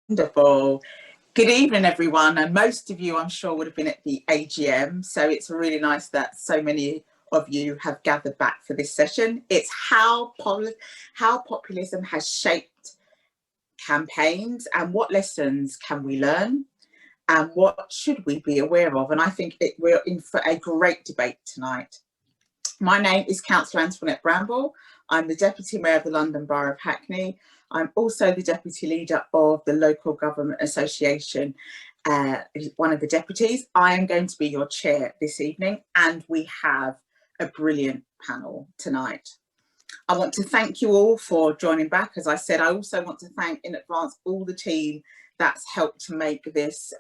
Wonderful. Good evening, everyone. And most of you, I'm sure, would have been at the AGM. So it's really nice that so many of you have gathered back for this session. It's how populism has shaped campaigns and what lessons can we learn and what should we be aware of. And I think we're in for a great debate tonight. My name is Councillor Antoinnette Bramble. I'm the Deputy Mayor of the London Borough of Hackney. I'm also the Deputy Leader of the Local Government Association, one of the deputies. I am going to be your chair this evening, and we have a brilliant panel tonight. I want to thank you all for joining back. As I said, I also want to thank in advance all the team that's helped to make this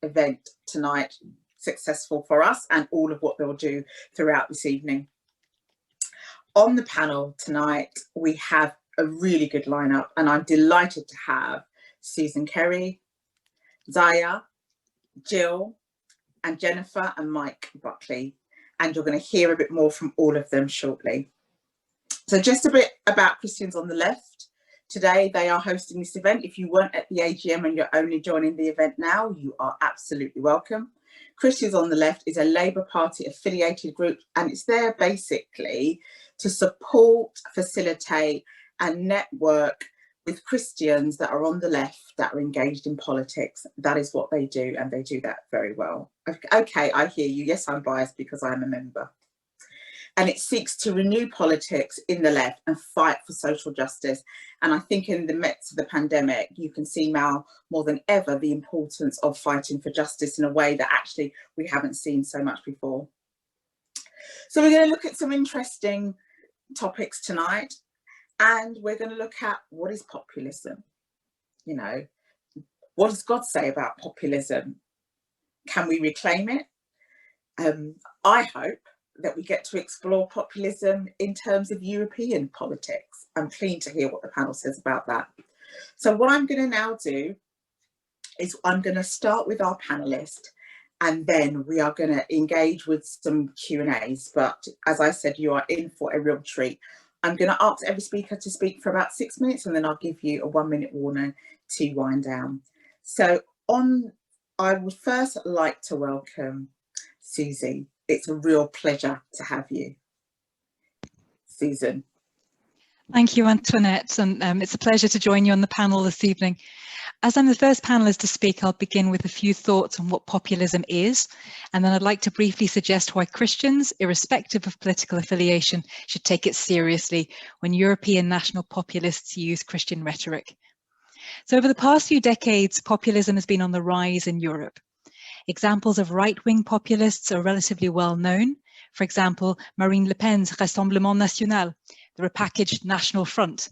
event tonight successful for us and all of what they'll do throughout this evening. On the panel tonight, we have a really good lineup, and I'm delighted to have Susan Kerry, Ziya, Jyl, and Jennifer and Mike Buckley. And you're going to hear a bit more from all of them shortly. So just a bit about Christians on the Left. Today, they are hosting this event. If you weren't at the AGM and you're only joining the event now, you are absolutely welcome. Christians on the Left is a Labour Party affiliated group, and it's there basically to support, facilitate and network with Christians that are on the left that are engaged in politics. That is what they do, and they do that very well. Okay, I hear you. Yes, I'm biased because I'm a member. And it seeks to renew politics in the left and fight for social justice. And I think in the midst of the pandemic, you can see now more than ever the importance of fighting for justice in a way that actually we haven't seen so much before. So we're going to look at some interesting topics tonight, and we're going to look at what is populism. You know, what does God say about populism? Can we reclaim it? I hope that we get to explore populism in terms of European politics. I'm keen to hear what the panel says about that. So what I'm going to now do is I'm going to start with our panelist, and then we are going to engage with some Q&As. But as I said, you are in for a real treat. I'm going to ask every speaker to speak for about 6 minutes, and then I'll give you a 1-minute warning to wind down. So I would first like to welcome Susie. It's a real pleasure to have you. Susan. Thank you, Antoinette, and it's a pleasure to join you on the panel this evening. As I'm the first panelist to speak, I'll begin with a few thoughts on what populism is, and then I'd like to briefly suggest why Christians, irrespective of political affiliation, should take it seriously when European national populists use Christian rhetoric. So over the past few decades, populism has been on the rise in Europe. Examples of right-wing populists are relatively well known. For example, Marine Le Pen's Rassemblement National, the repackaged National Front.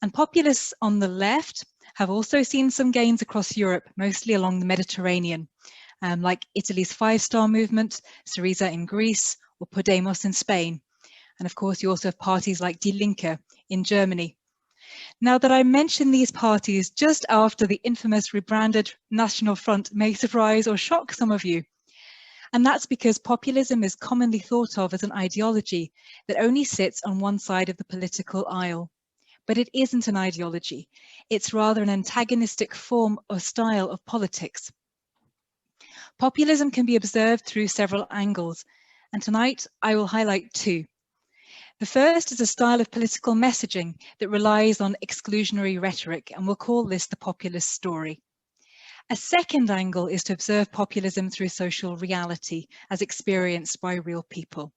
And populists on the left have also seen some gains across Europe, mostly along the Mediterranean, like Italy's Five Star Movement, Syriza in Greece, or Podemos in Spain. And of course, you also have parties like Die Linke in Germany. Now that I mention these parties just after the infamous rebranded National Front may surprise or shock some of you. And that's because populism is commonly thought of as an ideology that only sits on one side of the political aisle. But it isn't an ideology. It's rather an antagonistic form or style of politics. Populism can be observed through several angles, and tonight I will highlight two. The first is a style of political messaging that relies on exclusionary rhetoric, and we'll call this the populist story. A second angle is to observe populism through social reality as experienced by real people.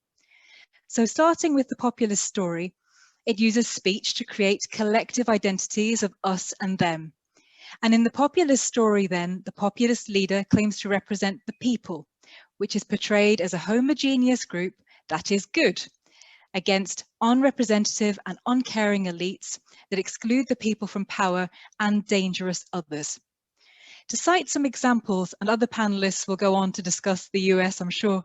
So starting with the populist story, it uses speech to create collective identities of us and them. And in the populist story then, the populist leader claims to represent the people, which is portrayed as a homogeneous group that is good, against unrepresentative and uncaring elites that exclude the people from power and dangerous others. To cite some examples, and other panelists will go on to discuss the US, I'm sure,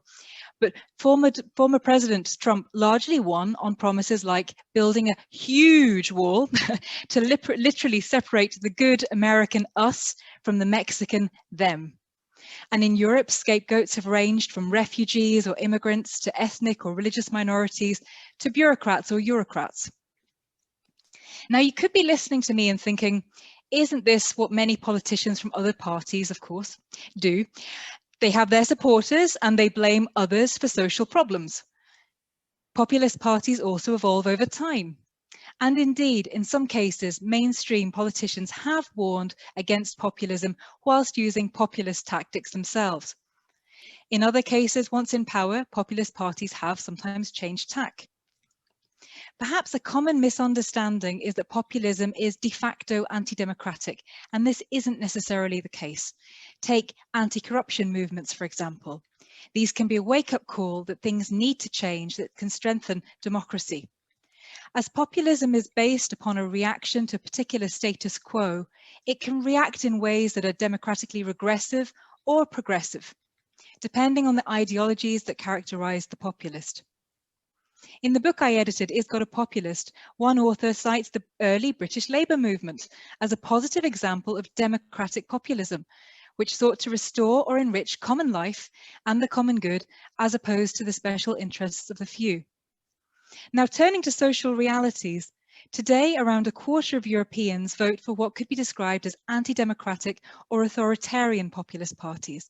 but former President Trump largely won on promises like building a huge wall to literally separate the good American us from the Mexican them. And in Europe, scapegoats have ranged from refugees or immigrants to ethnic or religious minorities to bureaucrats or Eurocrats. Now, you could be listening to me and thinking, isn't this what many politicians from other parties, of course, do? They have their supporters and they blame others for social problems. Populist parties also evolve over time. And indeed, in some cases, mainstream politicians have warned against populism whilst using populist tactics themselves. In other cases, once in power, populist parties have sometimes changed tack. Perhaps a common misunderstanding is that populism is de facto anti-democratic, and this isn't necessarily the case. Take anti-corruption movements, for example. These can be a wake-up call that things need to change that can strengthen democracy. As populism is based upon a reaction to a particular status quo, it can react in ways that are democratically regressive or progressive, depending on the ideologies that characterize the populist. In the book I edited, Is God a Populist?, one author cites the early British Labour movement as a positive example of democratic populism, which sought to restore or enrich common life and the common good as opposed to the special interests of the few. Now, turning to social realities, today around a quarter of Europeans vote for what could be described as anti-democratic or authoritarian populist parties,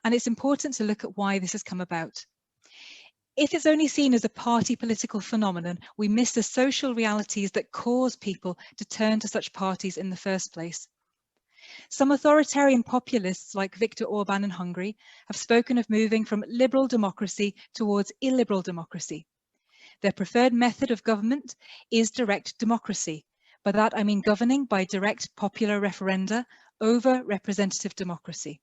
and it's important to look at why this has come about. If it's only seen as a party political phenomenon, we miss the social realities that cause people to turn to such parties in the first place. Some authoritarian populists like Viktor Orban in Hungary have spoken of moving from liberal democracy towards illiberal democracy. Their preferred method of government is direct democracy. By that I mean governing by direct popular referenda over representative democracy.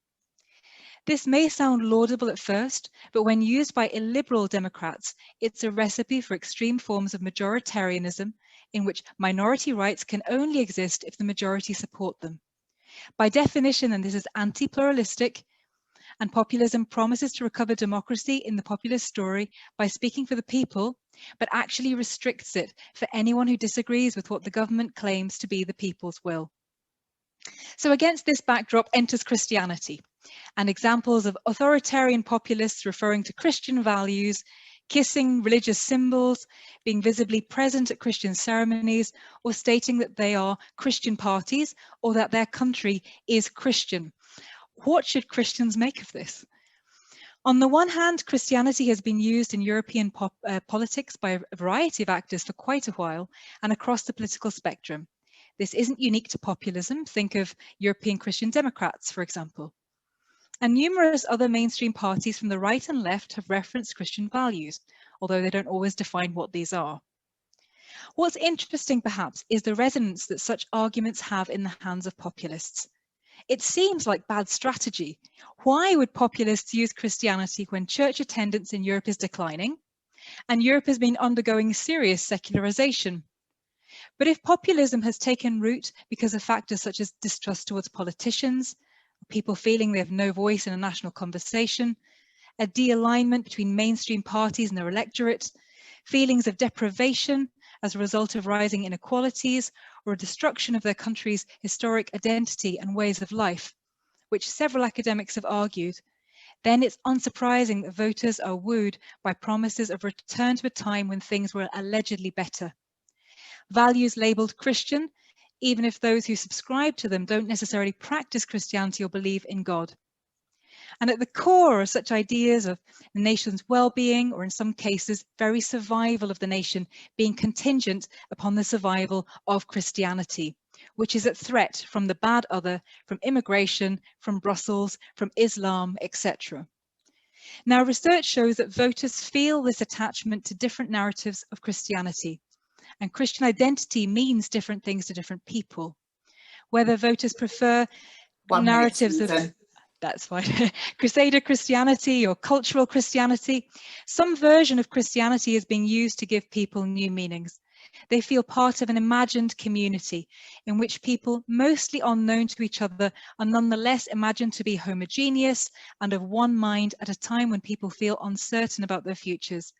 This may sound laudable at first, but when used by illiberal Democrats, it's a recipe for extreme forms of majoritarianism in which minority rights can only exist if the majority support them. By definition, and this is anti-pluralistic, and populism promises to recover democracy in the populist story by speaking for the people, but actually restricts it for anyone who disagrees with what the government claims to be the people's will. So against this backdrop enters Christianity, and examples of authoritarian populists referring to Christian values, kissing religious symbols, being visibly present at Christian ceremonies, or stating that they are Christian parties or that their country is Christian. What should Christians make of this? On the one hand, Christianity has been used in European politics by a variety of actors for quite a while and across the political spectrum. This isn't unique to populism. Think of European Christian Democrats, for example. And numerous other mainstream parties from the right and left have referenced Christian values, although they don't always define what these are. What's interesting, perhaps, is the resonance that such arguments have in the hands of populists. It seems like bad strategy. Why would populists use Christianity when church attendance in Europe is declining and Europe has been undergoing serious secularization? But if populism has taken root because of factors such as distrust towards politicians, people feeling they have no voice in a national conversation, a de-alignment between mainstream parties and their electorate, feelings of deprivation as a result of rising inequalities, or a destruction of their country's historic identity and ways of life, which several academics have argued, then it's unsurprising that voters are wooed by promises of return to a time when things were allegedly better. Values labelled Christian, even if those who subscribe to them don't necessarily practice Christianity or believe in God. And at the core are such ideas of the nation's well-being, or in some cases, very survival of the nation, being contingent upon the survival of Christianity, which is at threat from the bad other, from immigration, from Brussels, from Islam, etc. Now, research shows that voters feel this attachment to different narratives of Christianity, and Christian identity means different things to different people. Whether voters prefer narratives of, that's fine, Crusader Christianity or cultural Christianity, some version of Christianity is being used to give people new meanings. They feel part of an imagined community in which people, mostly unknown to each other, are nonetheless imagined to be homogeneous and of one mind at a time when people feel uncertain about their futures.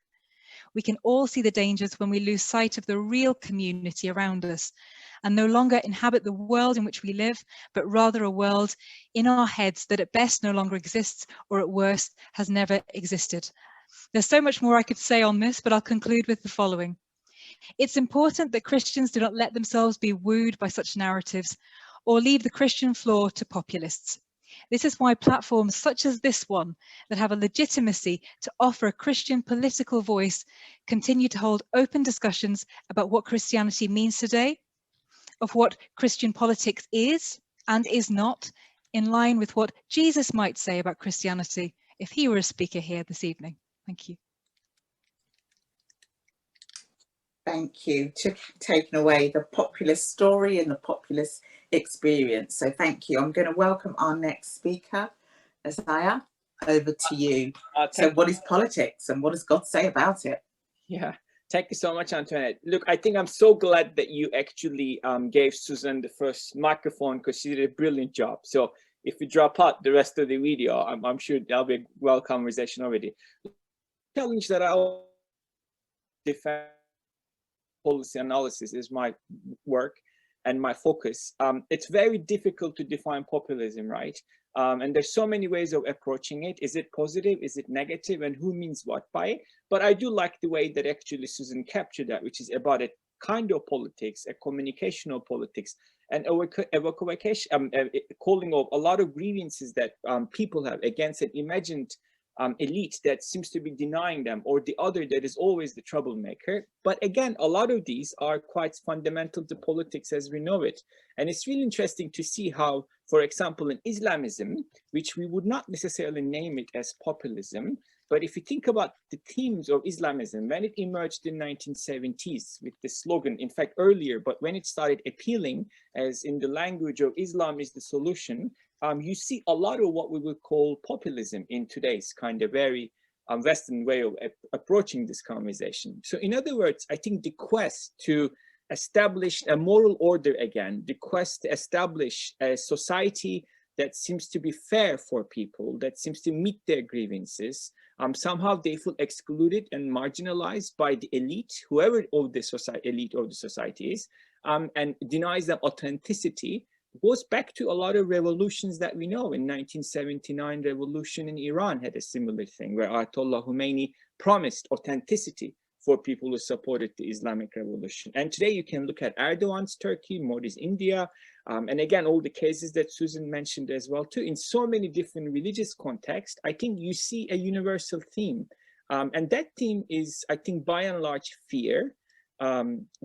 We can all see the dangers when we lose sight of the real community around us and no longer inhabit the world in which we live, but rather a world in our heads that at best no longer exists, or at worst has never existed. There's so much more I could say on this, but I'll conclude with the following. It's important that Christians do not let themselves be wooed by such narratives or leave the Christian floor to populists. This is why platforms such as this one, that have a legitimacy to offer a Christian political voice, continue to hold open discussions about what Christianity means today, of what Christian politics is and is not, in line with what Jesus might say about Christianity if he were a speaker here this evening. Thank you. Thank you. Taking away the populist story and the populist experience. So thank you. I'm going to welcome our next speaker, Ziya. Over to you. So what is politics and what does God say about it? Yeah, thank you so much, Antoinette. Look, I think I'm so glad that you actually gave Susan the first microphone, because she did a brilliant job. So if we drop out the rest of the video, I'm sure there'll be a well conversation already. The challenge that I defend policy analysis is my work and my focus. It's very difficult to define populism, right? And there's so many ways of approaching it. Is it positive? Is it negative? And who means what by it? But I do like the way that actually Susan captured that, which is about a kind of politics, a communicational politics, and calling of a lot of grievances that people have against an imagined elite that seems to be denying them, or the other that is always the troublemaker. But again, a lot of these are quite fundamental to politics as we know it. And it's really interesting to see how, for example, in Islamism, which we would not necessarily name it as populism, but if you think about the themes of Islamism, when it emerged in 1970s with the slogan, in fact earlier, but when it started appealing as in the language of Islam is the solution, you see a lot of what we would call populism in today's kind of very Western way of approaching this conversation. So in other words, I think the quest to establish a moral order again, the quest to establish a society that seems to be fair for people, that seems to meet their grievances, somehow they feel excluded and marginalized by the elite, whoever of the society, elite of the society is, and denies them authenticity, goes back to a lot of revolutions that we know. In 1979 revolution in Iran had a similar thing, where Ayatollah Khomeini promised authenticity for people who supported the Islamic revolution. And today you can look at Erdogan's Turkey, Modi's India, and again, all the cases that Susan mentioned as well too, in so many different religious contexts. I think you see a universal theme. And that theme is, I think, by and large, fear,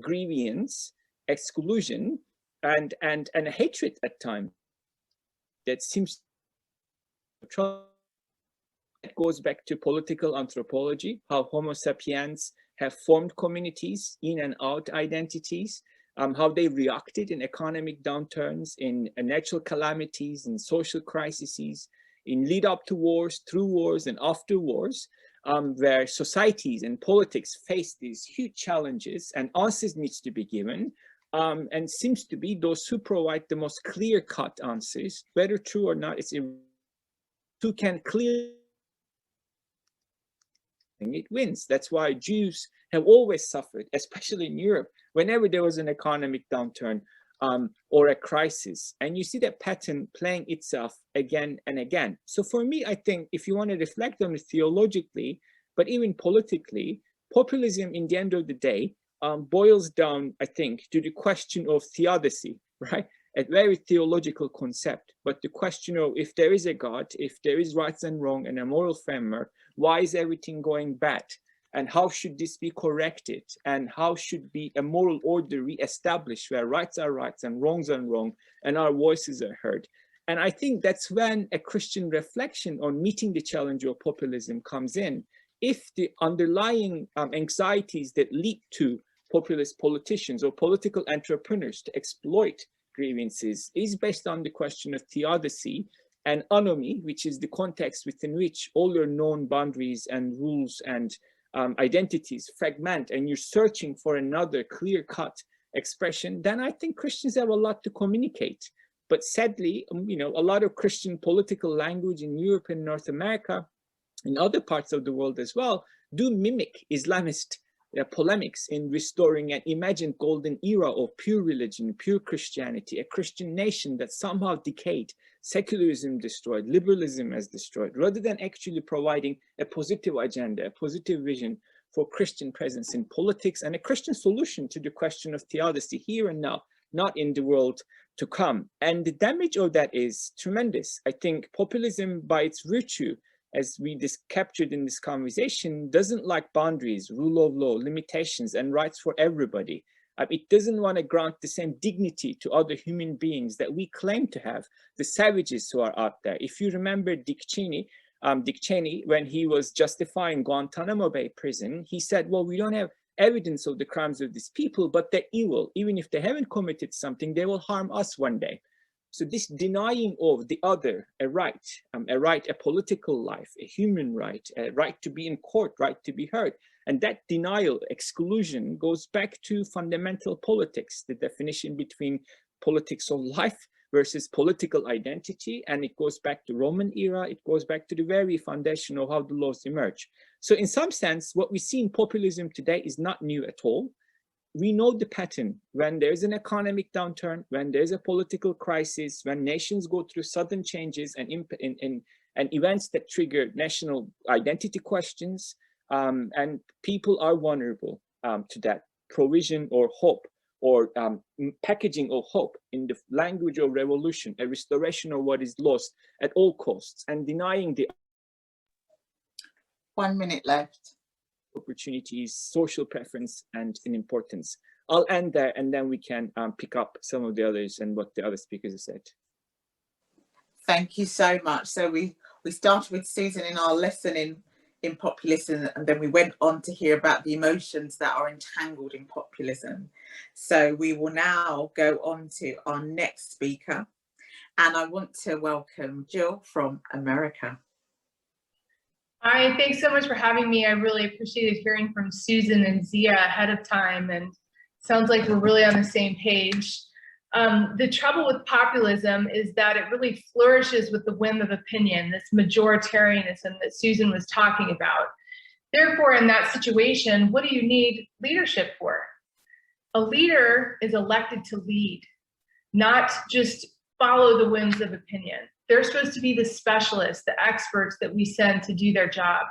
grievance, exclusion, and a hatred at times that seems to it goes back to political anthropology, how Homo sapiens have formed communities, in and out identities, how they reacted in economic downturns, in natural calamities, in social crises, in lead up to wars, through wars, and after wars, where societies and politics face these huge challenges and answers needs to be given. And seems to be those who provide the most clear-cut answers, whether true or not, it's who can clearly it wins. That's why Jews have always suffered, especially in Europe, whenever there was an economic downturn or a crisis. And you see that pattern playing itself again and again. So for me, I think if you want to reflect on it theologically, but even politically, populism in the end of the day boils down, I think, to the question of theodicy, right? A very theological concept, but the question of if there is a God, if there is right and wrong and a moral framework, why is everything going bad? And how should this be corrected? And how should be a moral order re-established where rights are rights and wrongs are wrong and our voices are heard? And I think that's when a Christian reflection on meeting the challenge of populism comes in. If the underlying anxieties that lead to populist politicians or political entrepreneurs to exploit grievances is based on the question of theodicy and anomie, which is the context within which all your known boundaries and rules and identities fragment, and you're searching for another clear-cut expression, then I think Christians have a lot to communicate. But sadly, you know, a lot of Christian political language in Europe and North America, in other parts of the world as well, do mimic Islamist polemics in restoring an imagined golden era of pure religion, pure Christianity, a Christian nation that somehow decayed, secularism destroyed, liberalism has destroyed, rather than actually providing a positive agenda, a positive vision for Christian presence in politics and a Christian solution to the question of theodicy here and now, not in the world to come. And the damage of that is tremendous. I think populism, by its virtue, as we captured in this conversation, doesn't like boundaries, rule of law, limitations, and rights for everybody. It doesn't want to grant the same dignity to other human beings that we claim to have, the savages who are out there. If you remember Dick Cheney, when he was justifying Guantanamo Bay prison, he said, well, we don't have evidence of the crimes of these people, but they're evil. Even if they haven't committed something, they will harm us one day. So this denying of the other a right, a political life, a human right, a right to be in court, right to be heard. And that denial, exclusion, goes back to fundamental politics, the definition between politics of life versus political identity. And it goes back to Roman era. It goes back to the very foundation of how the laws emerge. So in some sense, what we see in populism today is not new at all. We know the pattern. When there's an economic downturn, when there's a political crisis, when nations go through sudden changes and events that trigger national identity questions, and people are vulnerable to that provision or hope, or packaging of hope in the language of revolution, a restoration of what is lost at all costs, and denying the 1 minute left. Opportunities, social preference, and in importance. I'll end there, and then we can pick up some of the others and what the other speakers have said. Thank you so much. So we started with Susan in our lesson in populism, and then we went on to hear about the emotions that are entangled in populism. So we will now go on to our next speaker, and I want to welcome Jyl from America. Hi, thanks so much for having me. I really appreciated hearing from Susan and Ziya ahead of time, and sounds like we're really on the same page. The trouble with populism is that it really flourishes with the whim of opinion, this majoritarianism that Susan was talking about. Therefore, in that situation, what do you need leadership for? A leader is elected to lead, not just follow the whims of opinion. They're supposed to be the specialists, the experts that we send to do their job.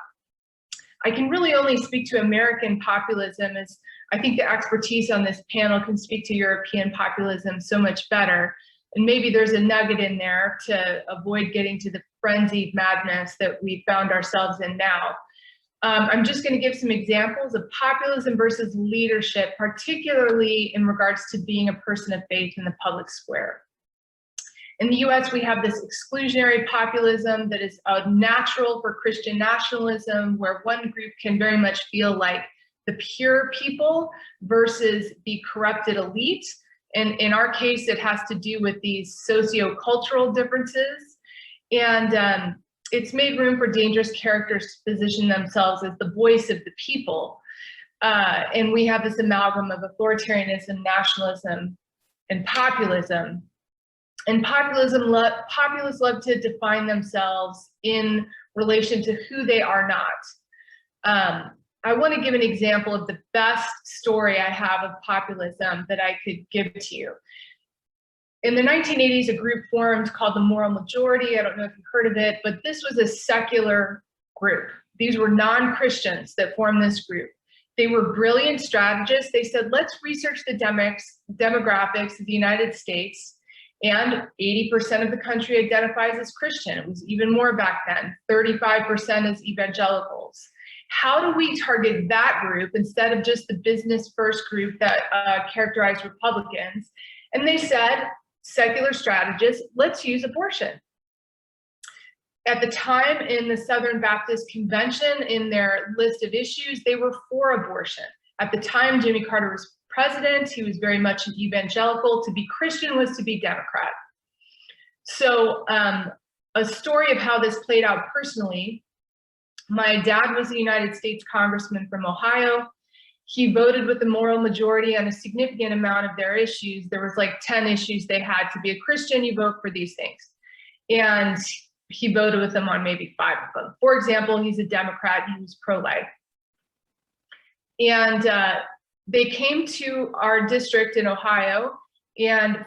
I can really only speak to American populism, as I think the expertise on this panel can speak to European populism so much better. And maybe there's a nugget in there to avoid getting to the frenzied madness that we found ourselves in now. I'm just going to give some examples of populism versus leadership, particularly in regards to being a person of faith in the public square. In the US, we have this exclusionary populism that is natural for Christian nationalism, where one group can very much feel like the pure people versus the corrupted elite. And in our case, it has to do with these socio-cultural differences. And it's made room for dangerous characters to position themselves as the voice of the people. And we have this amalgam of authoritarianism, nationalism, and populism. And populists love to define themselves in relation to who they are not. I want to give an example of the best story I have of populism that I could give to you. In the 1980s, a group formed called the Moral Majority. I don't know if you've heard of it, but this was a secular group. These were non-Christians that formed this group. They were brilliant strategists. They said, let's research the demographics of the United States. And 80% of the country identifies as Christian. It was even more back then, 35% as evangelicals. How do we target that group instead of just the business first group that characterized Republicans? And they said, secular strategists, let's use abortion. At the time in the Southern Baptist Convention, in their list of issues, they were for abortion. At the time, Jimmy Carter was president. He was very much an evangelical. To be Christian was to be Democrat. So a story of how this played out personally, my dad was a United States congressman from Ohio. He voted with the Moral Majority on a significant amount of their issues. There was like 10 issues they had. To be a Christian, you vote for these things. And he voted with them on maybe 5 of them. For example, he's a Democrat. He was pro-life. And they came to our district in Ohio and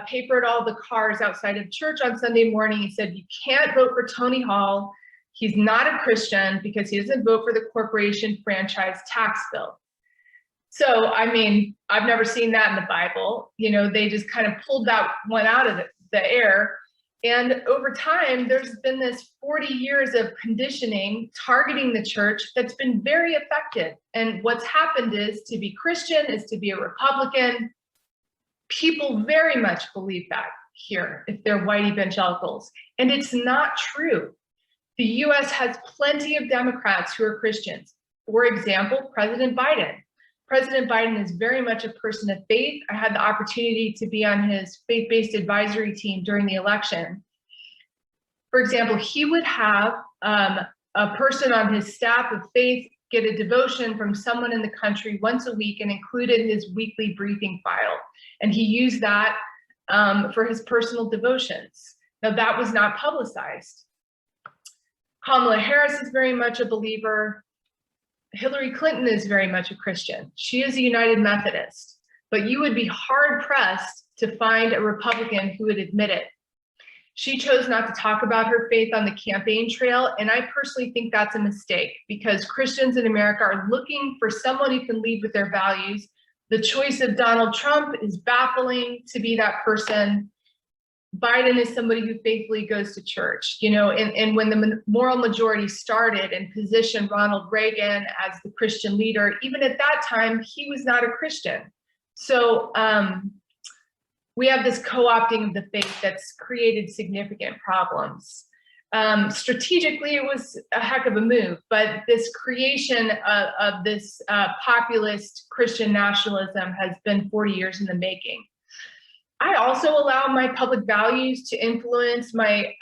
papered all the cars outside of church on Sunday morning. He said, you can't vote for Tony Hall. He's not a Christian because he doesn't vote for the corporation franchise tax bill. So, I mean, I've never seen that in the Bible. You know, they just kind of pulled that one out of the air. And over time, there's been this 40 years of conditioning targeting the church that's been very effective. And what's happened is, to be Christian is to be a Republican. People very much believe that here, if they're white evangelicals. And it's not true. The US has plenty of Democrats who are Christians. For example, President Biden. President Biden is very much a person of faith. I had the opportunity to be on his faith-based advisory team during the election. For example, he would have a person on his staff of faith get a devotion from someone in the country once a week and include it in his weekly briefing file. And he used that for his personal devotions. Now, that was not publicized. Kamala Harris is very much a believer. Hillary Clinton is very much a Christian. She is a United Methodist, but you would be hard pressed to find a Republican who would admit it. She chose not to talk about her faith on the campaign trail, and I personally think that's a mistake because Christians in America are looking for someone who can lead with their values. The choice of Donald Trump is baffling to be that person. Biden is somebody who faithfully goes to church, you know, and when the moral majority started and positioned Ronald Reagan as the Christian leader, even at that time, he was not a Christian. So we have this co-opting of the faith that's created significant problems. Strategically, it was a heck of a move, but this creation of this populist Christian nationalism has been 40 years in the making. I also allow my public values to influence my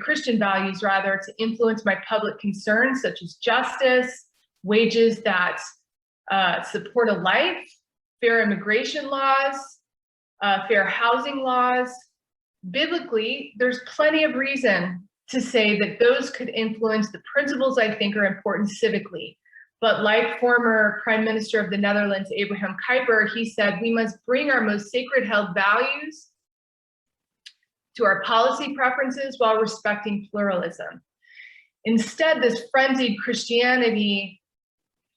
Christian values, rather, to influence my public concerns, such as justice, wages that support a life, fair immigration laws, fair housing laws. Biblically, there's plenty of reason to say that those could influence the principles I think are important civically. But like former Prime Minister of the Netherlands, Abraham Kuyper, he said, we must bring our most sacred held values to our policy preferences while respecting pluralism. Instead, this frenzied Christianity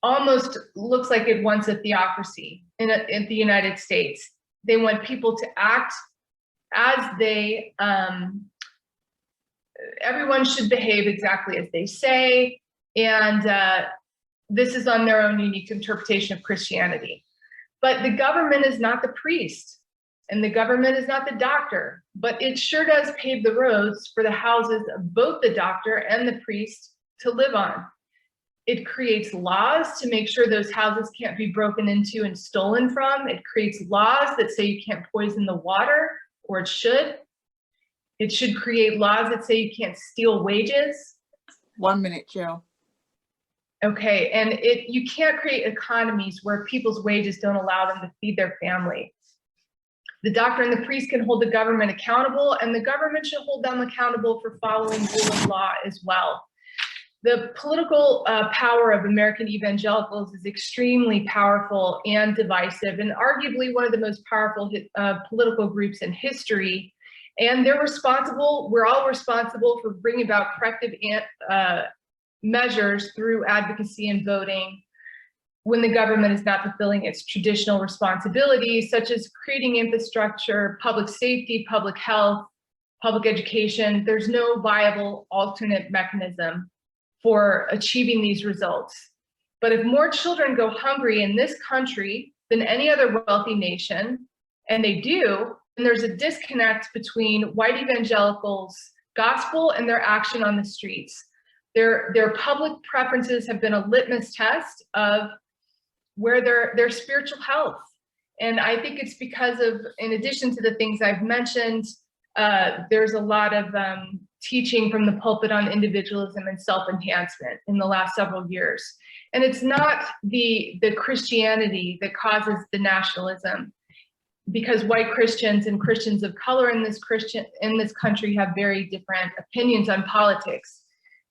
almost looks like it wants a theocracy in the United States. They want people to act as they, everyone should behave exactly as they say, and this is on their own unique interpretation of Christianity. But the government is not the priest, and the government is not the doctor, but it sure does pave the roads for the houses of both the doctor and the priest to live on. It creates laws to make sure those houses can't be broken into and stolen from. It creates laws that say you can't poison the water, or it should. It should create laws that say you can't steal wages. 1 minute, Jyl. Okay, and you can't create economies where people's wages don't allow them to feed their family. The doctor and the priest can hold the government accountable, and the government should hold them accountable for following rule of law as well. The political power of American evangelicals is extremely powerful and divisive, and arguably one of the most powerful political groups in history. And they're responsible, we're all responsible for bringing about corrective measures through advocacy and voting when the government is not fulfilling its traditional responsibilities, such as creating infrastructure, public safety, public health, public education. There's no viable alternate mechanism for achieving these results. But if more children go hungry in this country than any other wealthy nation, and they do, then there's a disconnect between white evangelicals' gospel and their action on the streets. Their public preferences have been a litmus test of where their spiritual health. And I think it's because of, in addition to the things I've mentioned, there's a lot of teaching from the pulpit on individualism and self-enhancement in the last several years. And it's not the Christianity that causes the nationalism, because white Christians and Christians of color in this country have very different opinions on politics.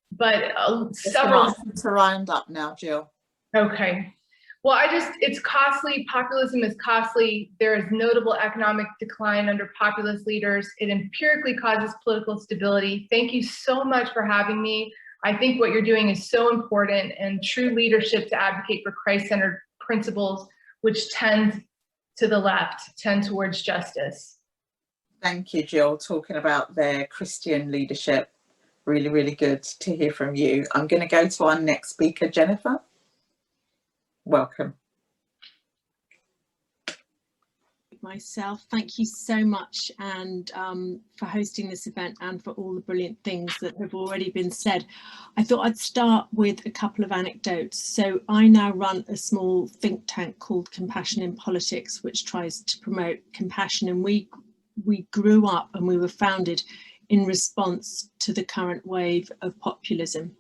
But several to round up now, Jyl. Okay. Well, it's costly. Populism is costly. There is notable economic decline under populist leaders. It empirically causes political stability. Thank you so much for having me. I think what you're doing is so important, and true leadership to advocate for Christ-centered principles which tend to the left, tend towards justice. Thank you, Jyl, talking about their Christian leadership. Really, really good to hear from you. I'm going to go to our next speaker, Jennifer. Welcome. Myself, thank you so much, and for hosting this event and for all the brilliant things that have already been said. I thought I'd start with a couple of anecdotes. So I now run a small think tank called Compassion in Politics, which tries to promote compassion, and we grew up and we were founded in response to the current wave of populism.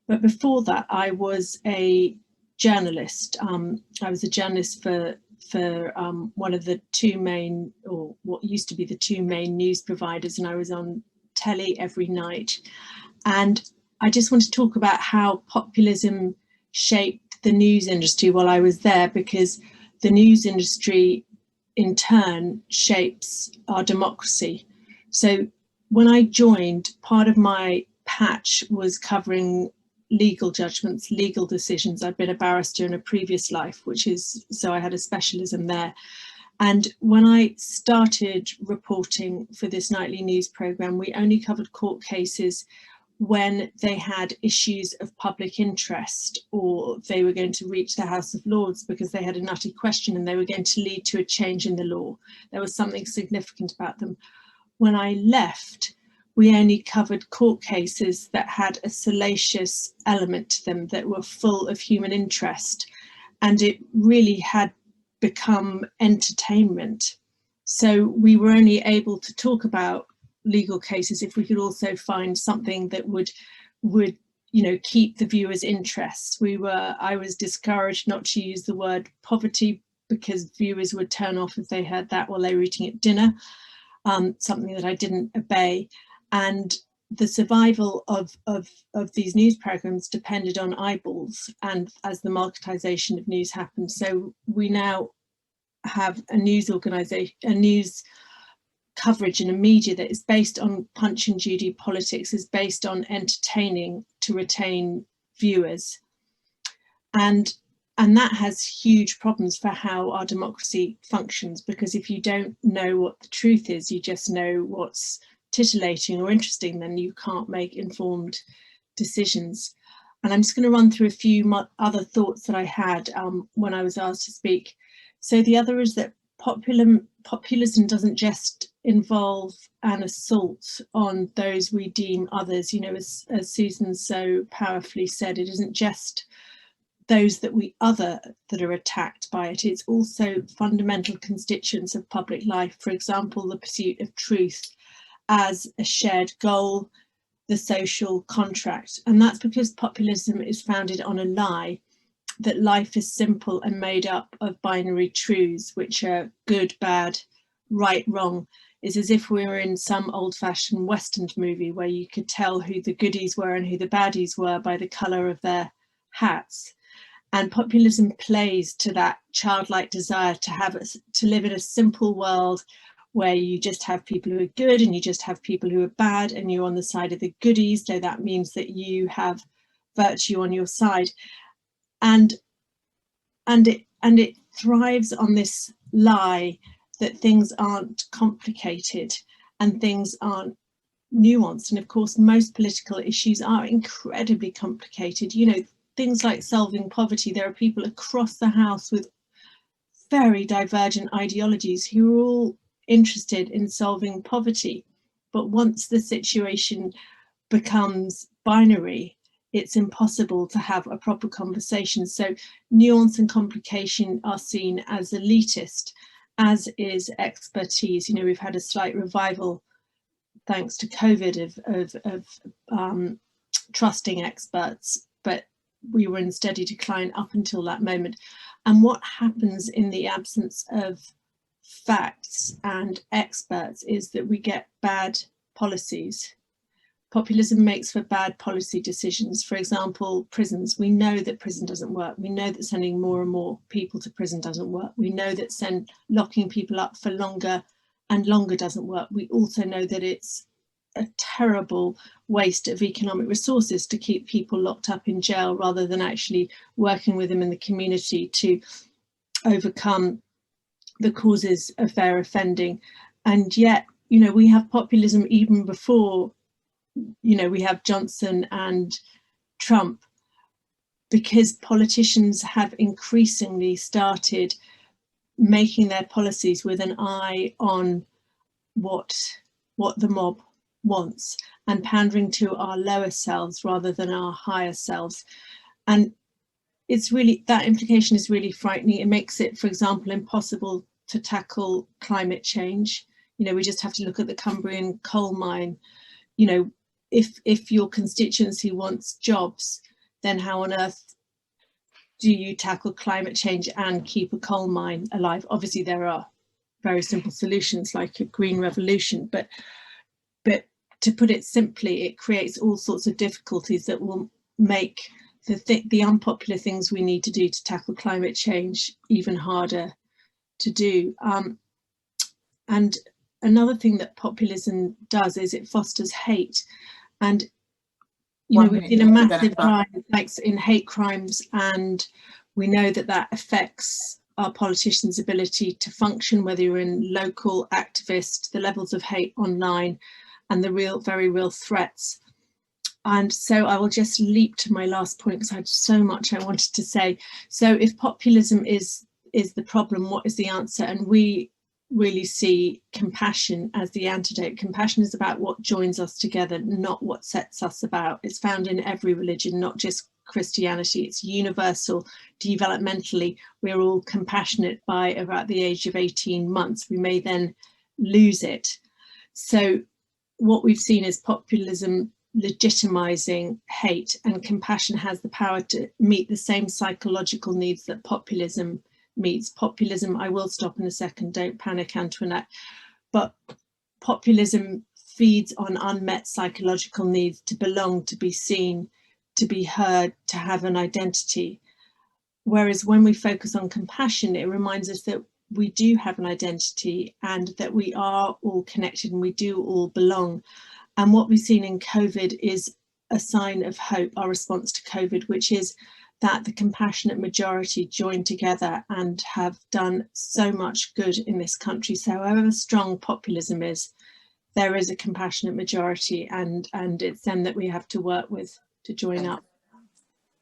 But before that, I was a journalist. I was a journalist for one of the two main, or what used to be the two main news providers, and I was on telly every night. And I just want to talk about how populism shaped the news industry while I was there, because the news industry in turn shapes our democracy. So when I joined, part of my patch was covering legal judgments, legal decisions. I'd been a barrister in a previous life, so I had a specialism there. And when I started reporting for this nightly news programme, we only covered court cases when they had issues of public interest, or they were going to reach the House of Lords because they had a nutty question and they were going to lead to a change in the law. There was something significant about them. When I left, we only covered court cases that had a salacious element to them, that were full of human interest, and it really had become entertainment. So we were only able to talk about legal cases if we could also find something that would keep the viewers' interest. I was discouraged not to use the word poverty because viewers would turn off if they heard that while they were eating at dinner, something that I didn't obey. And the survival of these news programs depended on eyeballs, and as the marketization of news happened. So we now have a news organization, a news coverage and a media that is based on Punch and Judy politics, is based on entertaining to retain viewers. And that has huge problems for how our democracy functions, because if you don't know what the truth is, you just know what's titillating or interesting, then you can't make informed decisions. And I'm just going to run through a few other thoughts that I had when I was asked to speak. So the other is that populism doesn't just involve an assault on those we deem others. As Susan so powerfully said, it isn't just those that we other that are attacked by it. It's also fundamental constituents of public life. For example, the pursuit of truth as a shared goal, the social contract. And that's because populism is founded on a lie that life is simple and made up of binary truths, which are good, bad, right, wrong. It's as if we were in some old-fashioned Western movie where you could tell who the goodies were and who the baddies were by the colour of their hats. And populism plays to that childlike desire to live in a simple world where you just have people who are good and you just have people who are bad, and you're on the side of the goodies. So that means that you have virtue on your side. And it thrives on this lie that things aren't complicated and things aren't nuanced. And of course, most political issues are incredibly complicated. Things like solving poverty, there are people across the House with very divergent ideologies who are all interested in solving poverty. But once the situation becomes binary, it's impossible to have a proper conversation. So nuance and complication are seen as elitist, as is expertise. We've had a slight revival, thanks to COVID, of trusting experts, but we were in steady decline up until that moment. And what happens in the absence of facts and experts is that we get bad policies. Populism makes for bad policy decisions. For example, prisons. We know that prison doesn't work. We know that sending more and more people to prison doesn't work. We know that locking people up for longer and longer doesn't work. We also know that it's a terrible waste of economic resources to keep people locked up in jail rather than actually working with them in the community to overcome the causes of their offending. And yet, you know, we have populism even before, you know, we have Johnson and Trump, because politicians have increasingly started making their policies with an eye on what the mob wants and pandering to our lower selves rather than our higher selves. And it's really, that implication is really frightening. It makes it, for example, impossible to tackle climate change. You know, we just have to look at the Cumbrian coal mine. You know, if your constituency wants jobs, then how on earth do you tackle climate change and keep a coal mine alive? Obviously, there are very simple solutions like a green revolution, but to put it simply, it creates all sorts of difficulties that will make the unpopular things we need to do to tackle climate change even harder to do. And another thing that populism does is it fosters hate. And you know, we've seen a massive rise, like in hate crimes, and we know that that affects our politicians' ability to function, whether you're in local activist, the levels of hate online, and the very real threats. And so I will just leap to my last point because I had so much I wanted to say. So if populism is the problem, what is the answer? And we really see compassion as the antidote. Compassion is about what joins us together, not what sets us about. It's found in every religion, not just Christianity. It's universal. Developmentally, we're all compassionate by about the age of 18 months. We may then lose it. So what we've seen is populism legitimizing hate, and compassion has the power to meet the same psychological needs that populism meets. Populism, I will stop in a second, don't panic, Antoinette, but populism feeds on unmet psychological needs to belong, to be seen, to be heard, to have an identity. Whereas when we focus on compassion, it reminds us that we do have an identity and that we are all connected and we do all belong. And what we've seen in COVID is a sign of hope, our response to COVID, which is that the compassionate majority joined together and have done so much good in this country. So however strong populism is, there is a compassionate majority, and it's them that we have to work with to join up.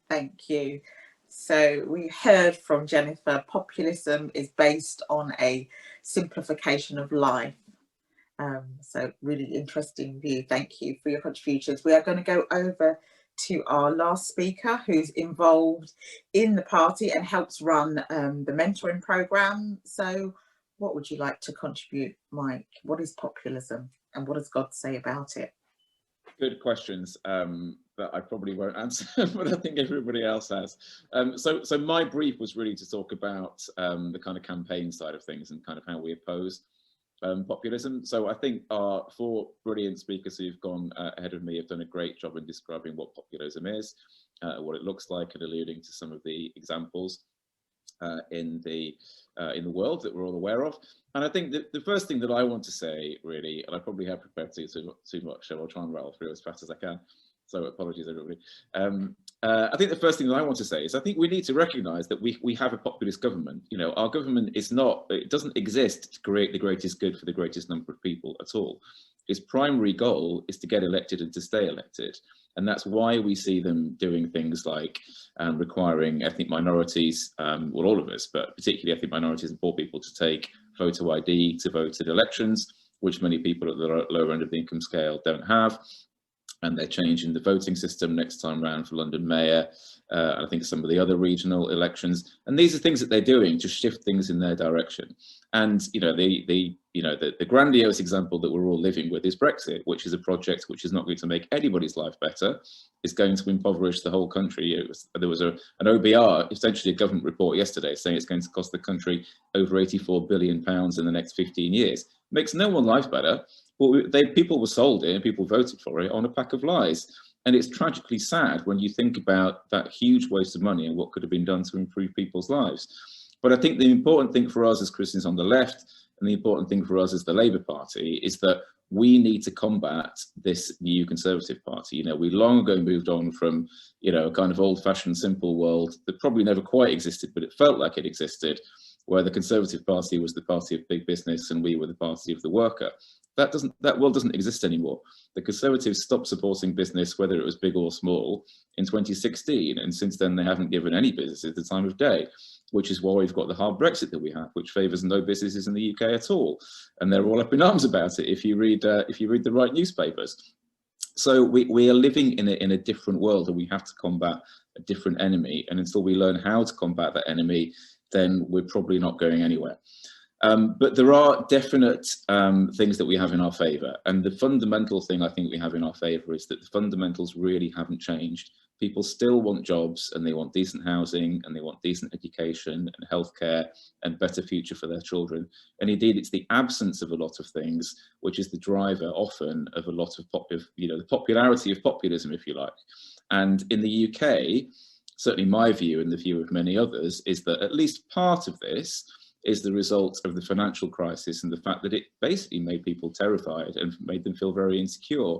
Thank you. So we heard from Jennifer, populism is based on a simplification of life. So really interesting view. Thank you for your contributions. We are going to go over to our last speaker, who's involved in the party and helps run the mentoring program. So what would you like to contribute, Mike? What is populism and what does God say about it? Good questions that I probably won't answer, but I think everybody else has. So my brief was really to talk about the kind of campaign side of things and kind of how we oppose populism. So I think our four brilliant speakers who've gone ahead of me have done a great job in describing what populism is, what it looks like, and alluding to some of the examples in the world that we're all aware of. And I think that the first thing that I want to say, really, and I probably have prepared too much, so I'll try and rattle through as fast as I can. So apologies, everybody. I think the first thing that I want to say is I think we need to recognise that we have a populist government. You know, our government is not, it doesn't exist to create the greatest good for the greatest number of people at all. Its primary goal is to get elected and to stay elected. And that's why we see them doing things like requiring ethnic minorities, well, all of us, but particularly ethnic minorities and poor people, to take photo ID to vote at elections, which many people at the lower end of the income scale don't have. And they're changing the voting system next time round for London Mayor, and I think some of the other regional elections. And these are things that they're doing to shift things in their direction. And you know, the grandiose example that we're all living with is Brexit, which is a project which is not going to make anybody's life better. It's going to impoverish the whole country. There was an OBR, essentially a government report yesterday, saying it's going to cost the country over £84 billion in the next 15 years. Makes no one's life better. But people were sold it and people voted for it on a pack of lies. And it's tragically sad when you think about that huge waste of money and what could have been done to improve people's lives. But I think the important thing for us as Christians on the left, and the important thing for us as the Labour Party, is that we need to combat this new Conservative Party. You know, we long ago moved on from, you know, a kind of old-fashioned simple world that probably never quite existed, but it felt like it existed, where the Conservative Party was the party of big business and we were the party of the worker. That world doesn't exist anymore. The Conservatives stopped supporting business, whether it was big or small, in 2016, and since then they haven't given any businesses the time of day, which is why we've got the hard Brexit that we have, which favours no businesses in the UK at all, and they're all up in arms about it if you read the right newspapers. So we are living in a different world, and we have to combat a different enemy, and until we learn how to combat that enemy, then we're probably not going anywhere. But there are definite things that we have in our favour, and the fundamental thing I think we have in our favour is that the fundamentals really haven't changed. People still want jobs, and they want decent housing, and they want decent education and healthcare and better future for their children. And indeed, it's the absence of a lot of things which is the driver often of a lot of the popularity of populism, if you like. And in the UK, certainly my view and the view of many others is that at least part of this is the result of the financial crisis and the fact that it basically made people terrified and made them feel very insecure.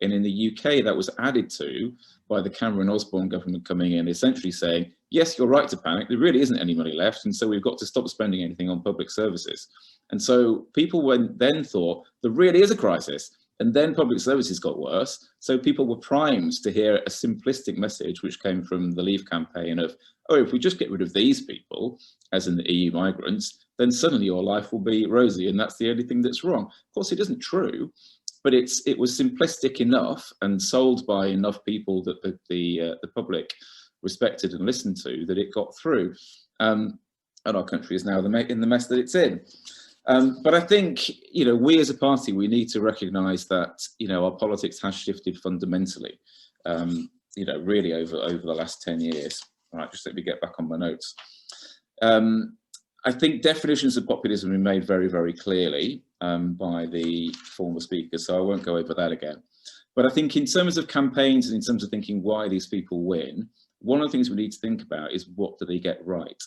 And in the UK, that was added to by the Cameron-Osborne government coming in, essentially saying, yes, you're right to panic, there really isn't any money left, and so we've got to stop spending anything on public services. And so people then thought, there really is a crisis. And then public services got worse. So people were primed to hear a simplistic message, which came from the Leave campaign of, oh, if we just get rid of these people, as in the EU migrants, then suddenly your life will be rosy, and that's the only thing that's wrong. Of course, it isn't true, but it was simplistic enough and sold by enough people that the public respected and listened to, that it got through. And our country is now in the mess that it's in. But I think, you know, we as a party, we need to recognise that, you know, our politics has shifted fundamentally, you know, really over the last 10 years. All right, just let me get back on my notes. I think definitions of populism are made very, very clearly by the former speaker, so I won't go over that again. But I think in terms of campaigns and in terms of thinking why these people win, one of the things we need to think about is what do they get right?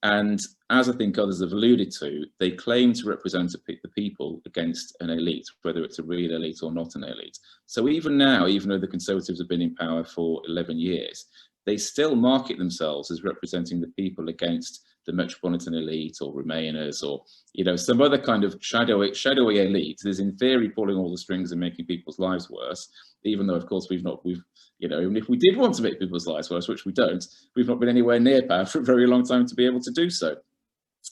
And as I think others have alluded to, they claim to represent the people against an elite, whether it's a real elite or not an elite. So even now, even though the Conservatives have been in power for 11 years, they still market themselves as representing the people against the metropolitan elite or Remainers or, you know, some other kind of shadowy elite that is in theory pulling all the strings and making people's lives worse, even though, of course, you know, even if we did want to make people's lives worse, which we don't, we've not been anywhere near power for a very long time to be able to do so.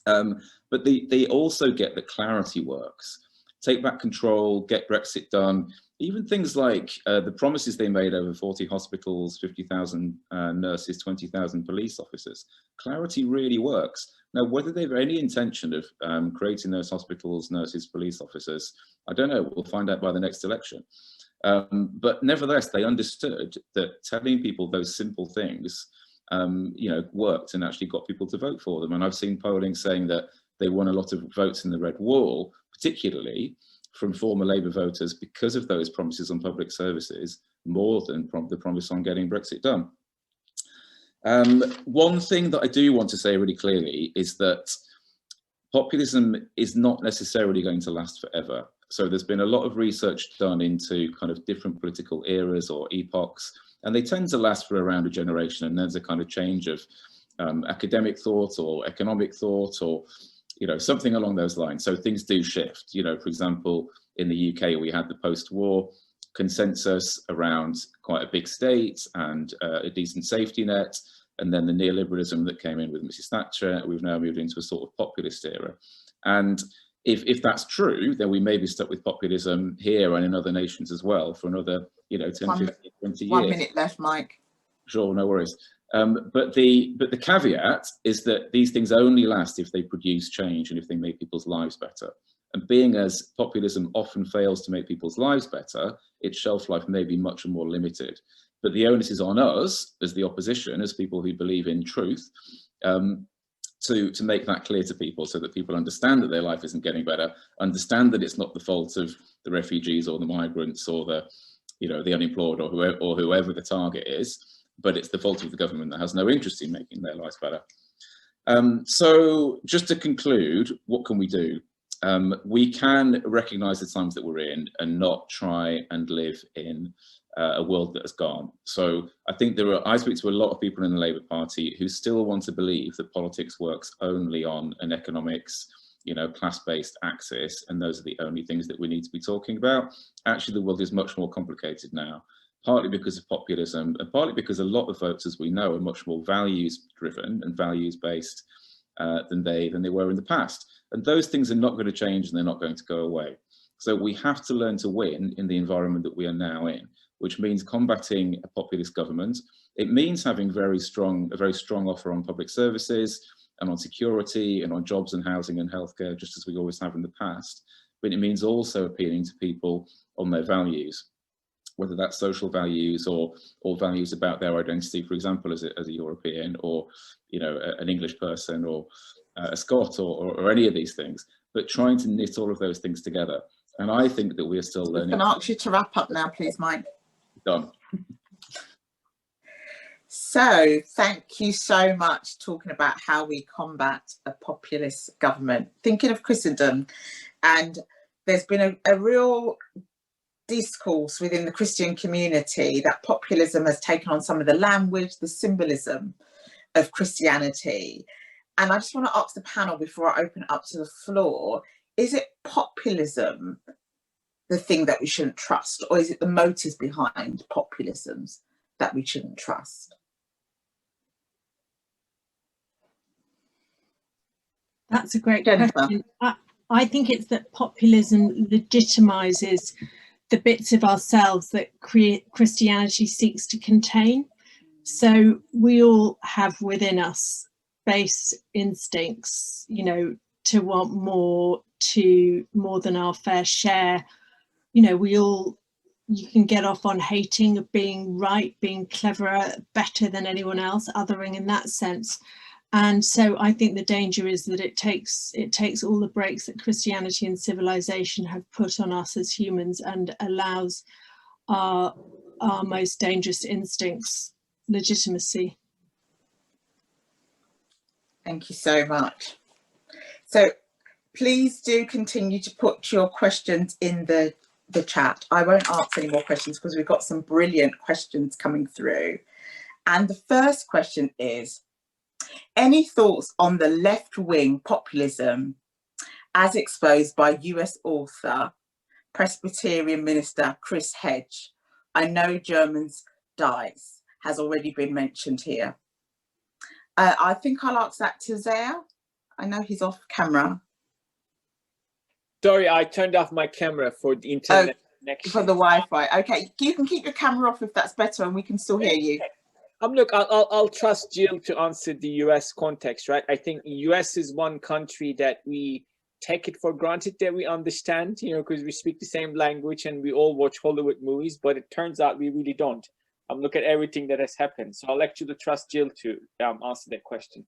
But they also get that clarity works. Take back control, get Brexit done. Even things like the promises they made over 40 hospitals, 50,000 nurses, 20,000 police officers. Clarity really works. Now, whether they've any intention of creating those hospitals, nurses, police officers, I don't know. We'll find out by the next election. But nevertheless, they understood that telling people those simple things, you know, worked and actually got people to vote for them. And I've seen polling saying that they won a lot of votes in the Red Wall, particularly from former Labour voters because of those promises on public services, more than the promise on getting Brexit done. One thing that I do want to say really clearly is that populism is not necessarily going to last forever. So there's been a lot of research done into kind of different political eras or epochs, and they tend to last for around a generation, and there's a kind of change of academic thought or economic thought or, you know, something along those lines. So things do shift. You know, for example, in the UK, we had the post-war consensus around quite a big state and a decent safety net, and then the neoliberalism that came in with Mrs. Thatcher. We've now moved into a sort of populist era. And if that's true, then we may be stuck with populism here and in other nations as well for another, you know, 10, 15, 20 years. 1 minute left, Mike. Sure, no worries. But the caveat is that these things only last if they produce change and if they make people's lives better. And being as populism often fails to make people's lives better, its shelf life may be much more limited. But the onus is on us as the opposition, as people who believe in truth, to make that clear to people so that people understand that their life isn't getting better, understand that it's not the fault of the refugees or the migrants or the, you know, the unemployed or whoever the target is, but it's the fault of the government that has no interest in making their lives better. So just to conclude, what can we do? we can recognise the times that we're in and not try and live in a world that has gone. So I think I speak to a lot of people in the Labour Party who still want to believe that politics works only on an economics, class-based axis, and those are the only things that we need to be talking about. Actually, the world is much more complicated now, partly because of populism, and partly because a lot of votes, as we know, are much more values-driven and values-based than they were in the past. And those things are not going to change, and they're not going to go away. So we have to learn to win in the environment that we are now in, which means combating a populist government. It means having a very strong offer on public services and on security and on jobs and housing and healthcare, just as we always have in the past. But it means also appealing to people on their values, whether that's social values or values about their identity, for example, as a European, or an English person, or a Scot, or any of these things, but trying to knit all of those things together. And I think that we are still learning. Can I ask you to wrap up now, please, Mike? Done. So thank you so much, talking about how we combat a populist government, thinking of Christendom. And there's been a real discourse within the Christian community that populism has taken on some of the language, the symbolism of Christianity. And I just want to ask the panel before I open it up to the floor, is it populism, the thing that we shouldn't trust, or is it the motives behind populisms that we shouldn't trust? That's a great question. I think it's that populism legitimizes the bits of ourselves that Christianity seeks to contain. So we all have within us base instincts, to want more than our fair share. You can get off on hating of being right, being cleverer, better than anyone else, othering in that sense. And so I think the danger is that it takes all the brakes that Christianity and civilization have put on us as humans and allows our most dangerous instincts legitimacy. Thank you so much. So please do continue to put your questions in the chat. I won't answer any more questions because we've got some brilliant questions coming through. And the first question is, any thoughts on the left-wing populism as exposed by US author, Presbyterian minister Chris Hedge? I know Germans dies has already been mentioned here. I think I'll ask that to Ziya. I know he's off camera. Sorry, I turned off my camera for the internet connection. For the Wi-Fi. Okay, you can keep your camera off if that's better, and we can still hear you. Look, I'll trust Jyl to answer the US context, right? I think US is one country that we take it for granted that we understand, because we speak the same language and we all watch Hollywood movies, but it turns out we really don't. Look at everything that has happened. So I'll actually trust Jyl to answer that question.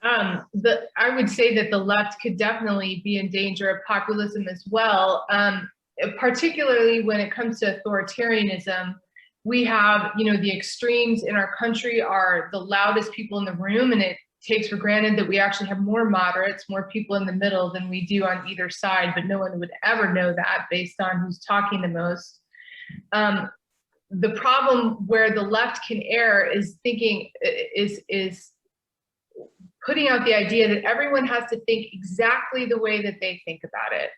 I would say that the left could definitely be in danger of populism as well. Particularly when it comes to authoritarianism, we have, the extremes in our country are the loudest people in the room, and it takes for granted that we actually have more moderates, more people in the middle than we do on either side, but no one would ever know that based on who's talking the most. The problem where the left can err is putting out the idea that everyone has to think exactly the way that they think about it.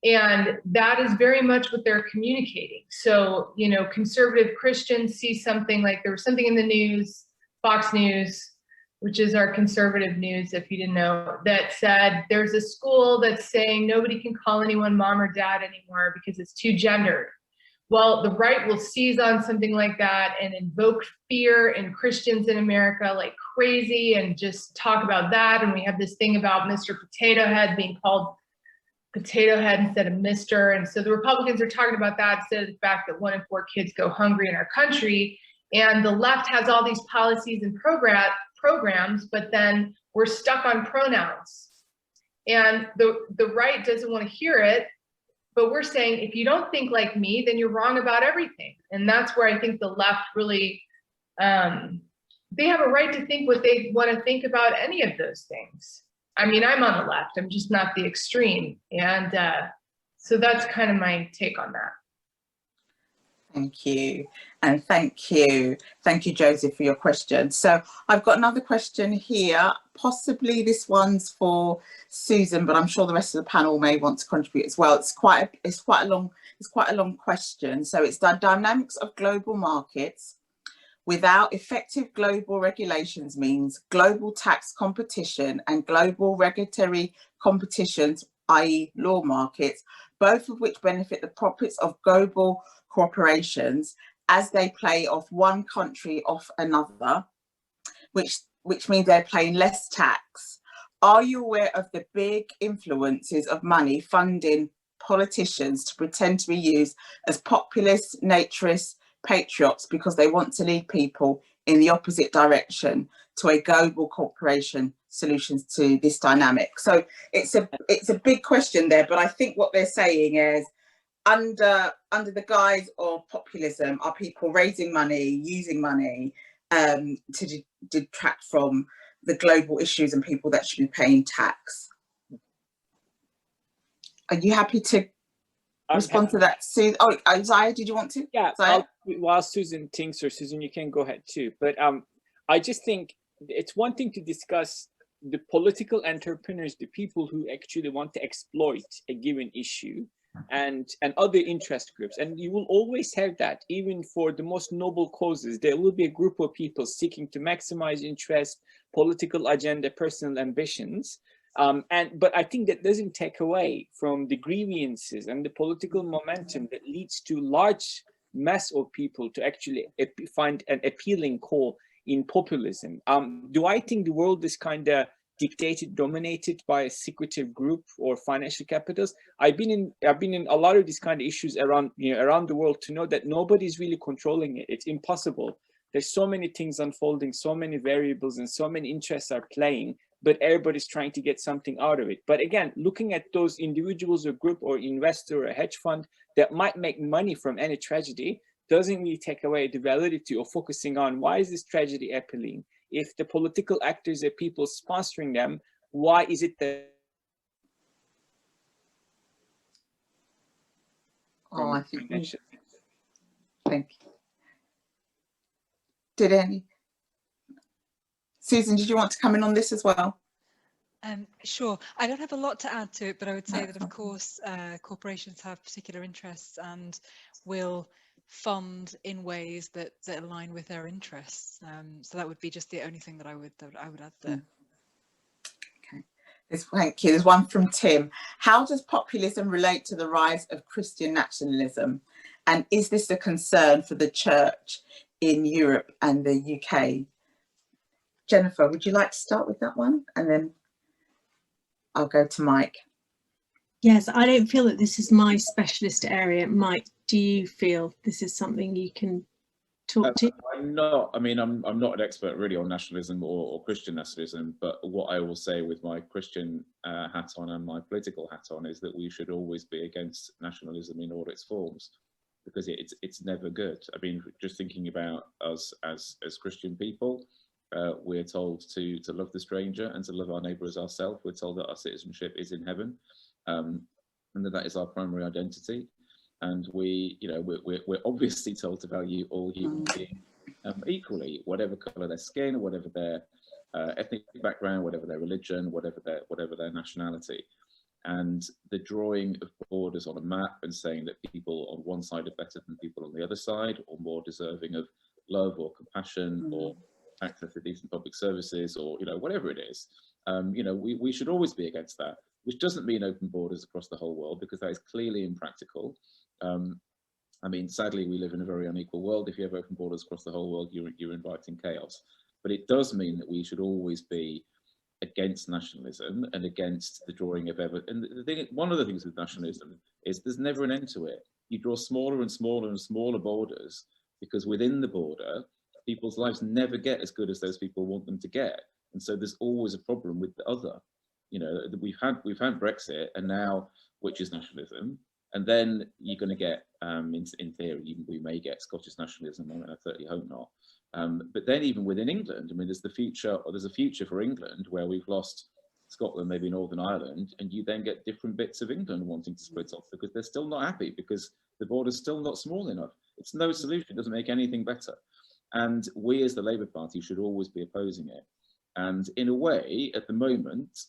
And that is very much what they're communicating. So, conservative Christians see something like there was something in the news, Fox News, which is our conservative news, if you didn't know, that said there's a school that's saying nobody can call anyone mom or dad anymore because it's too gendered. Well, the right will seize on something like that and invoke fear in Christians in America like crazy and just talk about that. And we have this thing about Mr. Potato Head being called Potato Head instead of Mr. And so the Republicans are talking about that instead of the fact that 1 in 4 kids go hungry in our country. And the left has all these policies and programs, but then we're stuck on pronouns. And the right doesn't want to hear it, but we're saying, if you don't think like me, then you're wrong about everything. And that's where I think the left really they have a right to think what they want to think about any of those things. I mean, I'm on the left, I'm just not the extreme. And so that's kind of my take on that. Thank you. And thank you, Joseph, for your question. So I've got another question here. Possibly this one's for Susan, but I'm sure the rest of the panel may want to contribute as well. It's quite a long question. So it's the dynamics of global markets without effective global regulations means global tax competition and global regulatory competitions, i.e. law markets, both of which benefit the profits of global corporations as they play off one country off another, which means they're paying less tax. Are you aware of the big influences of money funding politicians to pretend to be used as populists, naturists, patriots because they want to lead people in the opposite direction to a global corporation solutions to this dynamic? So it's a big question there, but I think what they're saying is under the guise of populism are people raising money, using money to detract from the global issues and people that should be paying tax. Are you happy to respond to that, Susan? Oh, Ziya, did you want to? Yeah, while Susan thinks, or Susan, you can go ahead too. But I just think it's one thing to discuss the political entrepreneurs, the people who actually want to exploit a given issue, and other interest groups. And you will always have that, even for the most noble causes. There will be a group of people seeking to maximize interest, political agenda, personal ambitions. But I think that doesn't take away from the grievances and the political momentum that leads to large mass of people to actually find an appealing call in populism. Do I think the world is kind of dictated, dominated by a secretive group or financial capitals? I've been in a lot of these kind of issues around the world to know that nobody's really controlling it. It's impossible. There's so many things unfolding, so many variables, and so many interests are playing, but everybody's trying to get something out of it. But again, looking at those individuals or group or investor or a hedge fund that might make money from any tragedy doesn't really take away the validity of focusing on why is this tragedy appealing? If the political actors are people sponsoring them, why is it that? Oh, I think thank you. Susan, did you want to come in on this as well? Sure. I don't have a lot to add to it, but I would say that, of course, corporations have particular interests and will fund in ways that align with their interests. So that would be just the only thing that I would add there. Okay. Thank you. There's one from Tim. How does populism relate to the rise of Christian nationalism? And is this a concern for the church in Europe and the UK? Jennifer, would you like to start with that one? And then I'll go to Mike. Yes, I don't feel that this is my specialist area. Mike, do you feel this is something you can talk to? I'm not. I mean, I'm not an expert really on nationalism or Christian nationalism, but what I will say with my Christian hat on and my political hat on is that we should always be against nationalism in all its forms, because it's never good. I mean, just thinking about us as Christian people, we're told to love the stranger and to love our neighbour as ourselves. We're told that our citizenship is in heaven, and that is our primary identity. And we're obviously told to value all human beings equally, whatever colour their skin, whatever their ethnic background, whatever their religion, whatever their nationality. And the drawing of borders on a map and saying that people on one side are better than people on the other side, or more deserving of love or compassion or access to decent public services, or whatever it is, we should always be against that, which doesn't mean open borders across the whole world, because that is clearly impractical. I mean, sadly, we live in a very unequal world. If you have open borders across the whole world, you're inviting chaos. But it does mean that we should always be against nationalism and against the drawing of and one of the things with nationalism is there's never an end to it. You draw smaller and smaller and smaller borders, because within the border, people's lives never get as good as those people want them to get, and so there's always a problem with the other. We've had Brexit, and now, which is nationalism, and then you're going to get in theory we may get Scottish nationalism. I certainly hope not, But then even within England, I mean, there's a future for England where we've lost Scotland, maybe Northern Ireland, and you then get different bits of England wanting to split off because they're still not happy because the border's still not small enough. It's no solution, it doesn't make anything better. And we as the Labour Party should always be opposing it. And in a way, at the moment,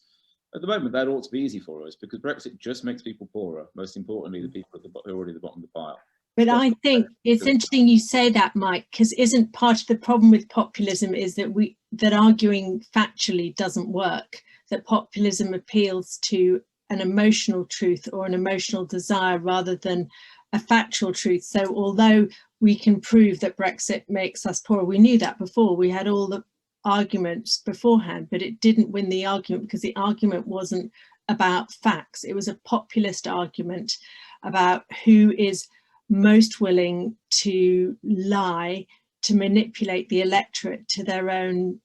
that ought to be easy for us because Brexit just makes people poorer. Most importantly, the people who are already at the bottom of the pile. But I think it's interesting you say that, Mike, because isn't part of the problem with populism is that arguing factually doesn't work, that populism appeals to an emotional truth or an emotional desire rather than a factual truth. So although we can prove that Brexit makes us poorer, we knew that before, we had all the arguments beforehand, but it didn't win the argument because the argument wasn't about facts. It was a populist argument about who is most willing to lie, to manipulate the electorate to their own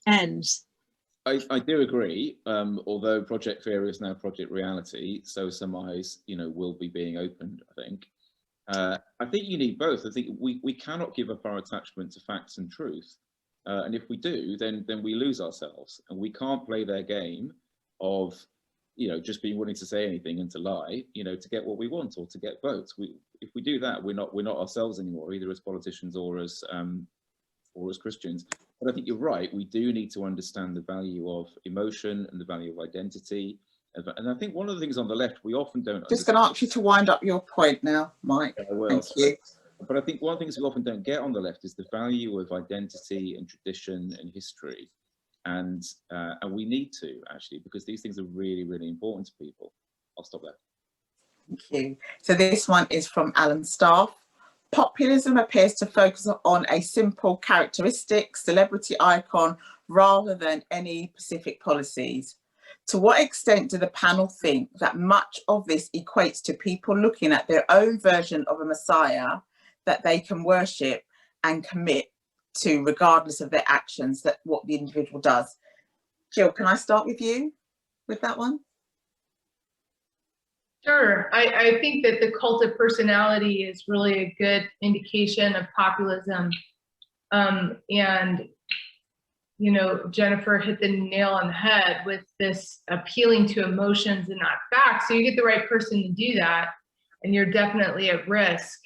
ends. I do agree, although Project Fear is now Project Reality, so some eyes, will be being opened, I think. I think you need both. I think we cannot give up our attachment to facts and truth. And if we do, then we lose ourselves. And we can't play their game of, just being willing to say anything and to lie, to get what we want or to get votes. If we do that, we're not ourselves anymore, either as politicians or as Christians. But I think you're right. We do need to understand the value of emotion and the value of identity. And I think one of the things on the left, we often don't. Just going to ask you to wind up your point now, Mike. I will. Thank you. But I think one of the things we often don't get on the left is the value of identity and tradition and history. And we need to, actually, because these things are really, really important to people. I'll stop there. Thank you. So this one is from Alan Staff. Populism appears to focus on a simple characteristic, celebrity icon, rather than any specific policies. To what extent do the panel think that much of this equates to people looking at their own version of a messiah that they can worship and commit to, regardless of their actions, that what the individual does? Jyl, can I start with you with that one? Sure. I think that the cult of personality is really a good indication of populism. And, Jennifer hit the nail on the head with this appealing to emotions and not facts. So you get the right person to do that, and you're definitely at risk.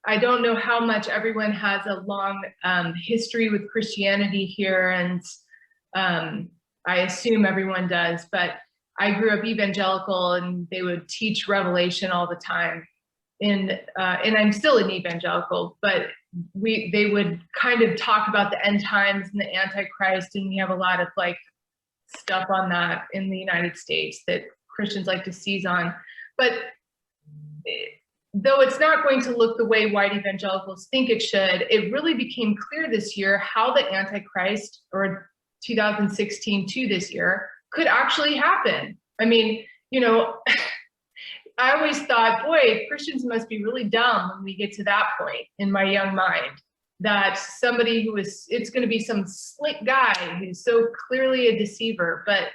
I don't know how much everyone has a long history with Christianity here, and I assume everyone does, but I grew up evangelical, and they would teach Revelation all the time. And I'm still an evangelical, but they would kind of talk about the end times and the Antichrist, and we have a lot of stuff on that in the United States that Christians like to seize on. But though it's not going to look the way white evangelicals think it should, it really became clear this year how the Antichrist, or 2016 to this year, could actually happen. I mean, I always thought, boy, Christians must be really dumb when we get to that point in my young mind, that somebody it's going to be some slick guy who's so clearly a deceiver. But,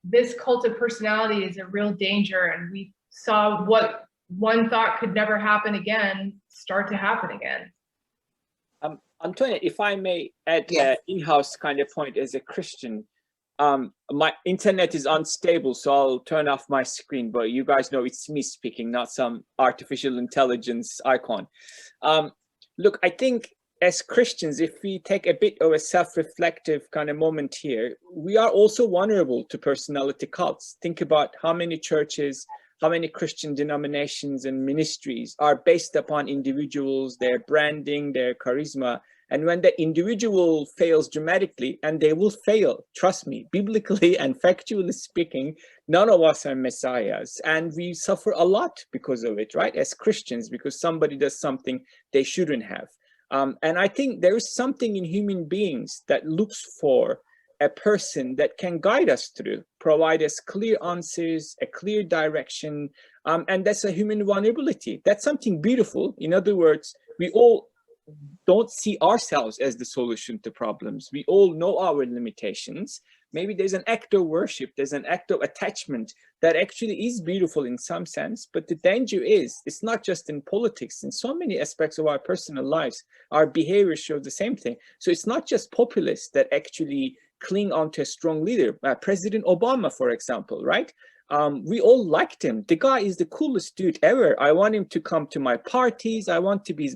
this cult of personality is a real danger. And we saw what one thought could never happen again start to happen again. Antoinnette, if I may add an in-house kind of point as a Christian, my internet is unstable, so I'll turn off my screen, but you guys know it's me speaking, not some artificial intelligence icon. Look, I think as Christians, if we take a bit of a self-reflective kind of moment here, we are also vulnerable to personality cults. Think about how many churches, how many Christian denominations and ministries are based upon individuals, their branding, their charisma. And when the individual fails dramatically, and they will fail, trust me, biblically and factually speaking, none of us are messiahs. And we suffer a lot because of it, right? As Christians, because somebody does something they shouldn't have. And I think there is something in human beings that looks for a person that can guide us through, provide us clear answers, a clear direction. And that's a human vulnerability. That's something beautiful. In other words, we all don't see ourselves as the solution to problems. We all know our limitations, Maybe there's an act of worship, there's an act of attachment that actually is beautiful in some sense. But the danger is, it's not just in politics, in so many aspects of our personal lives, our behavior shows the same thing. So it's not just populists that actually cling on to a strong leader. President Obama, for example, right? We all liked him. The guy is the coolest dude ever. I want him to come to my parties. I want to be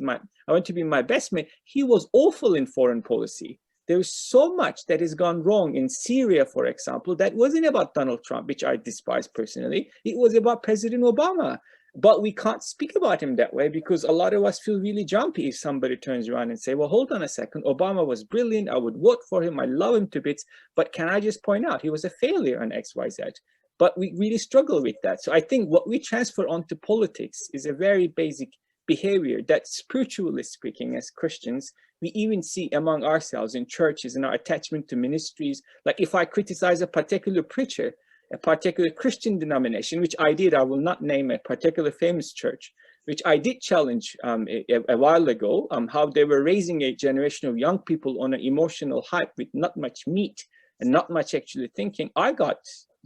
my best mate. He was awful in foreign policy. There's so much that has gone wrong in Syria, for example, that wasn't about Donald Trump, which I despise personally. It was about President Obama. But we can't speak about him that way because a lot of us feel really jumpy if somebody turns around and say, well, hold on a second, Obama was brilliant. I would vote for him. I love him to bits. But can I just point out he was a failure on XYZ? But we really struggle with that. So I think what we transfer onto politics is a very basic behavior that, spiritually speaking, as Christians, we even see among ourselves in churches and our attachment to ministries. Like if I criticize a particular preacher, a particular Christian denomination, which I did, I will not name a particular famous church, which I did challenge a while ago, how they were raising a generation of young people on an emotional hype with not much meat and not much actually thinking. I got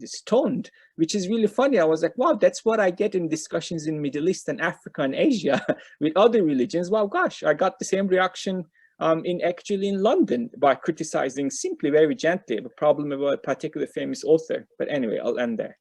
stoned, which is really funny. I was like, wow, that's what I get in discussions in Middle East and Africa and Asia with other religions. Wow, gosh, I got the same reaction in London by criticizing simply very gently a problem about a particular famous author. But anyway, I'll end there.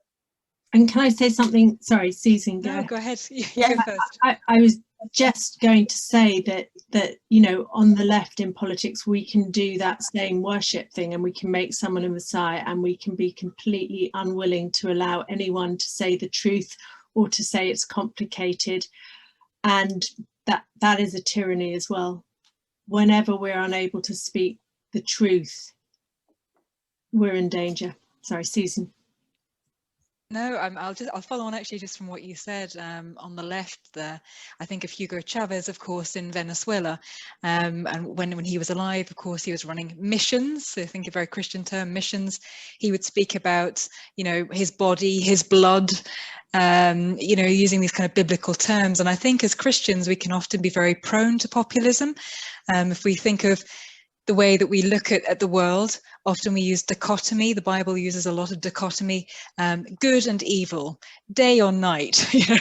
And can I say something? Sorry, Susan, go. No, go ahead. You go first. I was just going to say that you know, on the left in politics, we can do that same worship thing, and we can make someone a messiah, and we can be completely unwilling to allow anyone to say the truth or to say it's complicated, and that is a tyranny as well. Whenever we're unable to speak the truth, we're in danger. Sorry, Susan. No, I'll follow on actually just from what you said. On the left there, I think of Hugo Chavez, of course, in Venezuela, and when he was alive, of course, he was running missions. So I think a very Christian term, missions. He would speak about, you know, his body, his blood, you know, using these kind of biblical terms. And I think as Christians, we can often be very prone to populism. If we think of the way that we look at the world, often we use dichotomy. The Bible uses a lot of dichotomy, good and evil, day or night. You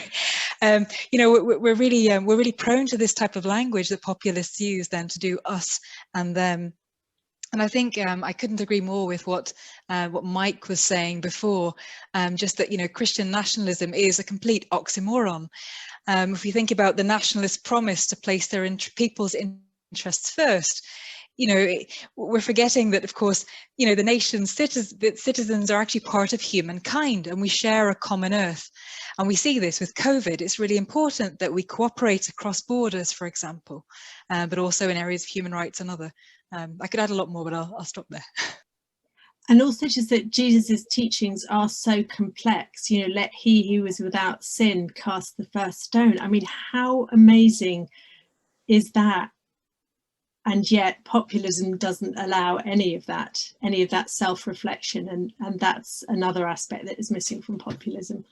know, we're really prone to this type of language that populists use then to do us and them. And I think I couldn't agree more with what Mike was saying before, just that, you know, Christian nationalism is a complete oxymoron. If you think about the nationalist promise to place their people's interests first, you know, we're forgetting that, of course, you know, the nation's citizens are actually part of humankind, and we share a common earth. And we see this with COVID. It's really important that we cooperate across borders, for example, but also in areas of human rights and other. I could add a lot more, but I'll stop there. And also just that Jesus's teachings are so complex. You know, let he who is without sin cast the first stone. I mean, how amazing is that? And yet populism doesn't allow any of that self-reflection, and that's another aspect that is missing from populism.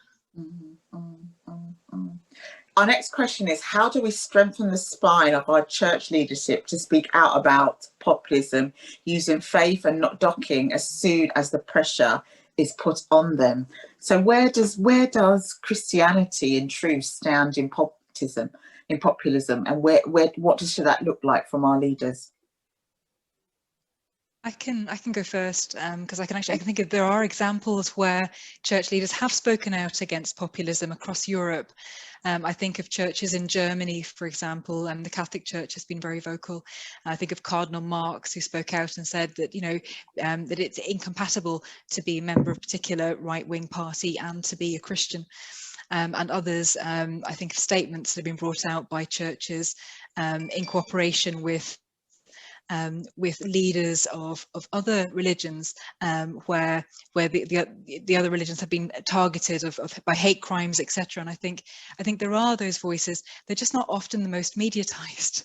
Our next question is, how do we strengthen the spine of our church leadership to speak out about populism using faith and not docking as soon as the pressure is put on them? So where does Christianity in truth stand in populism, and what should that look like from our leaders? I can go first, because I can think of, there are examples where church leaders have spoken out against populism across Europe. I think of churches in Germany, for example, and the Catholic Church has been very vocal. I think of Cardinal Marx, who spoke out and said that, you know, that it's incompatible to be a member of a particular right-wing party and to be a Christian. And others, I think of statements that have been brought out by churches in cooperation with leaders of other religions, where the other religions have been targeted by hate crimes, etc. And I think there are those voices. They're just not often the most mediatized.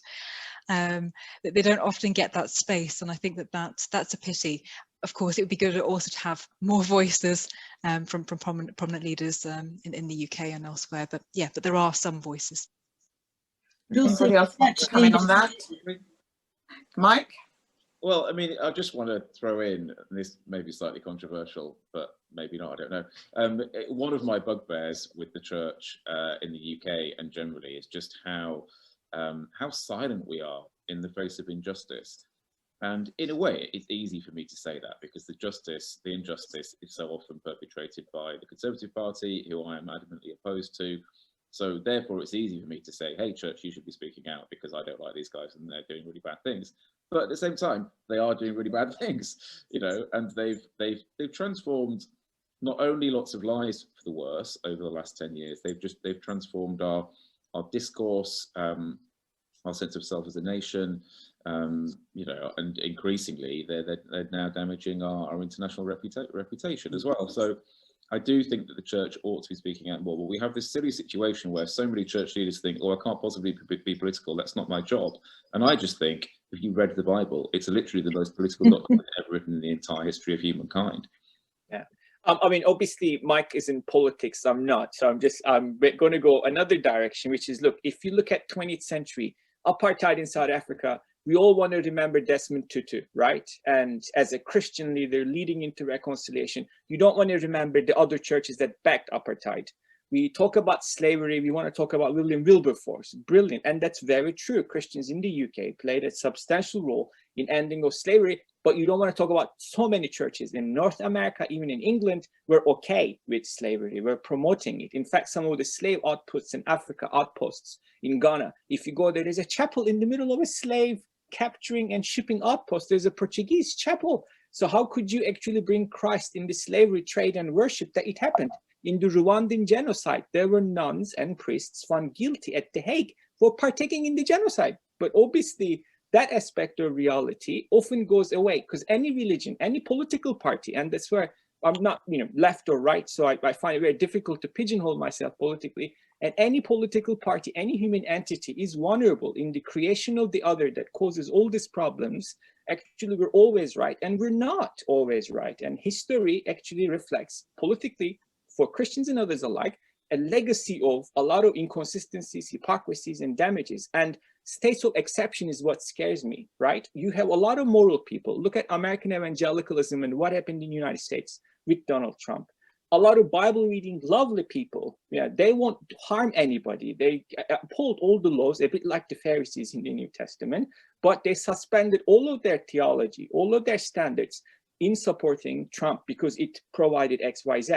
They don't often get that space, and I think that's a pity. Of course, it would be good also to have more voices from prominent leaders in the UK and elsewhere. But yeah, but there are some voices. Anybody else want to come in on that? Mike? Well, I mean, I just want to throw in, and this may be slightly controversial, but maybe not, I don't know. One of my bugbears with the church in the UK and generally is just how silent we are in the face of injustice. And in a way, it's easy for me to say that because the injustice is so often perpetrated by the Conservative Party, who I am adamantly opposed to. So therefore, it's easy for me to say, hey, church, you should be speaking out because I don't like these guys and they're doing really bad things. But at the same time, they are doing really bad things, you know, and they've transformed not only lots of lives for the worse over the last 10 years, they've transformed our discourse, our sense of self as a nation, you know, and increasingly they're now damaging our international reputation as well. So I do think that the church ought to be speaking out more. But we have this silly situation where so many church leaders think, oh, I can't possibly be political, that's not my job. And I just think, if you read the Bible, it's literally the most political document ever written in the entire history of humankind. Yeah. I mean, obviously, Mike is in politics, I'm not. So I'm going to go another direction, which is, look, if you look at 20th century, apartheid in South Africa, we all want to remember Desmond Tutu, right? And as a Christian leader leading into reconciliation, you don't want to remember the other churches that backed apartheid. We talk about slavery, we want to talk about William Wilberforce, brilliant. And that's very true. Christians in the UK played a substantial role in ending of slavery, but you don't want to talk about so many churches in North America, even in England, we're okay with slavery, we're promoting it. In fact, some of the slave outposts in Africa, outposts in Ghana, if you go there, there's a chapel in the middle of a slave capturing and shipping outpost. There's a Portuguese chapel. So how could you actually bring Christ in the slavery trade and worship that it happened? In the Rwandan genocide, there were nuns and priests found guilty at The Hague for partaking in the genocide. But obviously, that aspect of reality often goes away because any religion, any political party, and that's where I'm not, you know, left or right, so I find it very difficult to pigeonhole myself politically. And any political party, any human entity is vulnerable in the creation of the other that causes all these problems. Actually, we're always right, and we're not always right. And history actually reflects politically, for Christians and others alike, a legacy of a lot of inconsistencies, hypocrisies, and damages. And states of exception is what scares me, right? You have a lot of moral people. Look at American evangelicalism and what happened in the United States with Donald Trump. A lot of Bible reading, lovely people, yeah, they won't harm anybody. They uphold all the laws, a bit like the Pharisees in the New Testament, but they suspended all of their theology, all of their standards in supporting Trump because it provided X, Y, Z.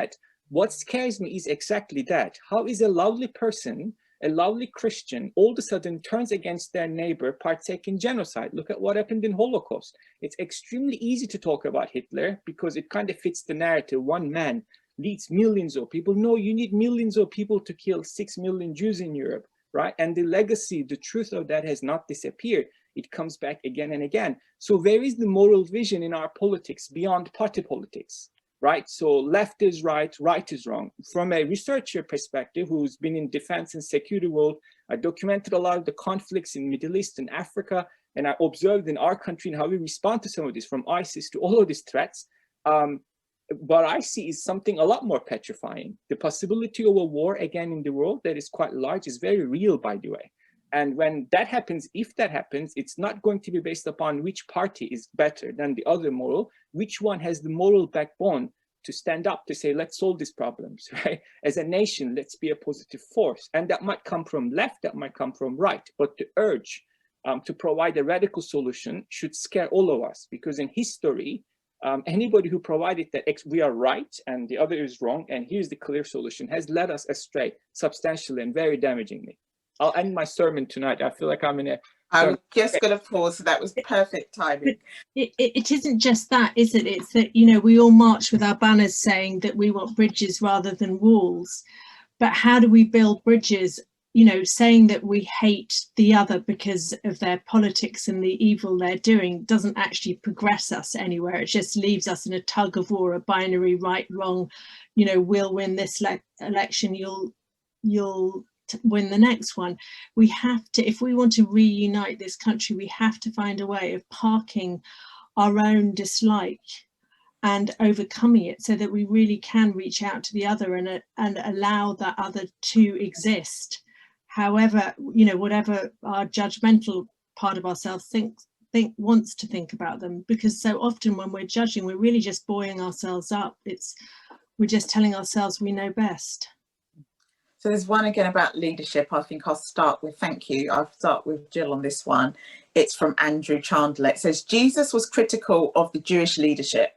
What scares me is exactly that. How is a lovely person, a lovely Christian, all of a sudden turns against their neighbor, partake in genocide? Look at what happened in Holocaust. It's extremely easy to talk about Hitler because it kind of fits the narrative. One man leads millions of people. No, you need millions of people to kill 6 million Jews in Europe, right? And the legacy, the truth of that has not disappeared. It comes back again and again. So where is the moral vision in our politics beyond party politics? Right? So left is right, right is wrong. From a researcher perspective, who's been in defense and security world, I documented a lot of the conflicts in Middle East and Africa, and I observed in our country and how we respond to some of this, from ISIS to all of these threats. What I see is something a lot more petrifying. The possibility of a war again in the world that is quite large is very real, by the way. And when that happens, if that happens, it's not going to be based upon which party is better than the other moral, which one has the moral backbone to stand up to say, let's solve these problems, right? As a nation, let's be a positive force. And that might come from left, that might come from right, but the urge to provide a radical solution should scare all of us, because in history, anybody who provided that we are right and the other is wrong, and here's the clear solution, has led us astray substantially and very damagingly. I'll end my sermon tonight. I feel like I'm in a... I'm just going to pause. So that was perfect timing. It isn't just that, is it? It's that, you know, we all march with our banners saying that we want bridges rather than walls. But how do we build bridges? You know, saying that we hate the other because of their politics and the evil they're doing doesn't actually progress us anywhere. It just leaves us in a tug of war, a binary right, wrong. You know, we'll win this election, you'll win the next one. We have to, if we want to reunite this country, we have to find a way of parking our own dislike and overcoming it so that we really can reach out to the other and allow that other to exist. However, you know, whatever our judgmental part of ourselves thinks wants to think about them, because so often when we're judging, we're really just buoying ourselves up. We're just telling ourselves we know best. So there's one again about leadership. I think I'll start with, thank you. I'll start with Jyl on this one. It's from Andrew Chandler. It says, Jesus was critical of the Jewish leadership,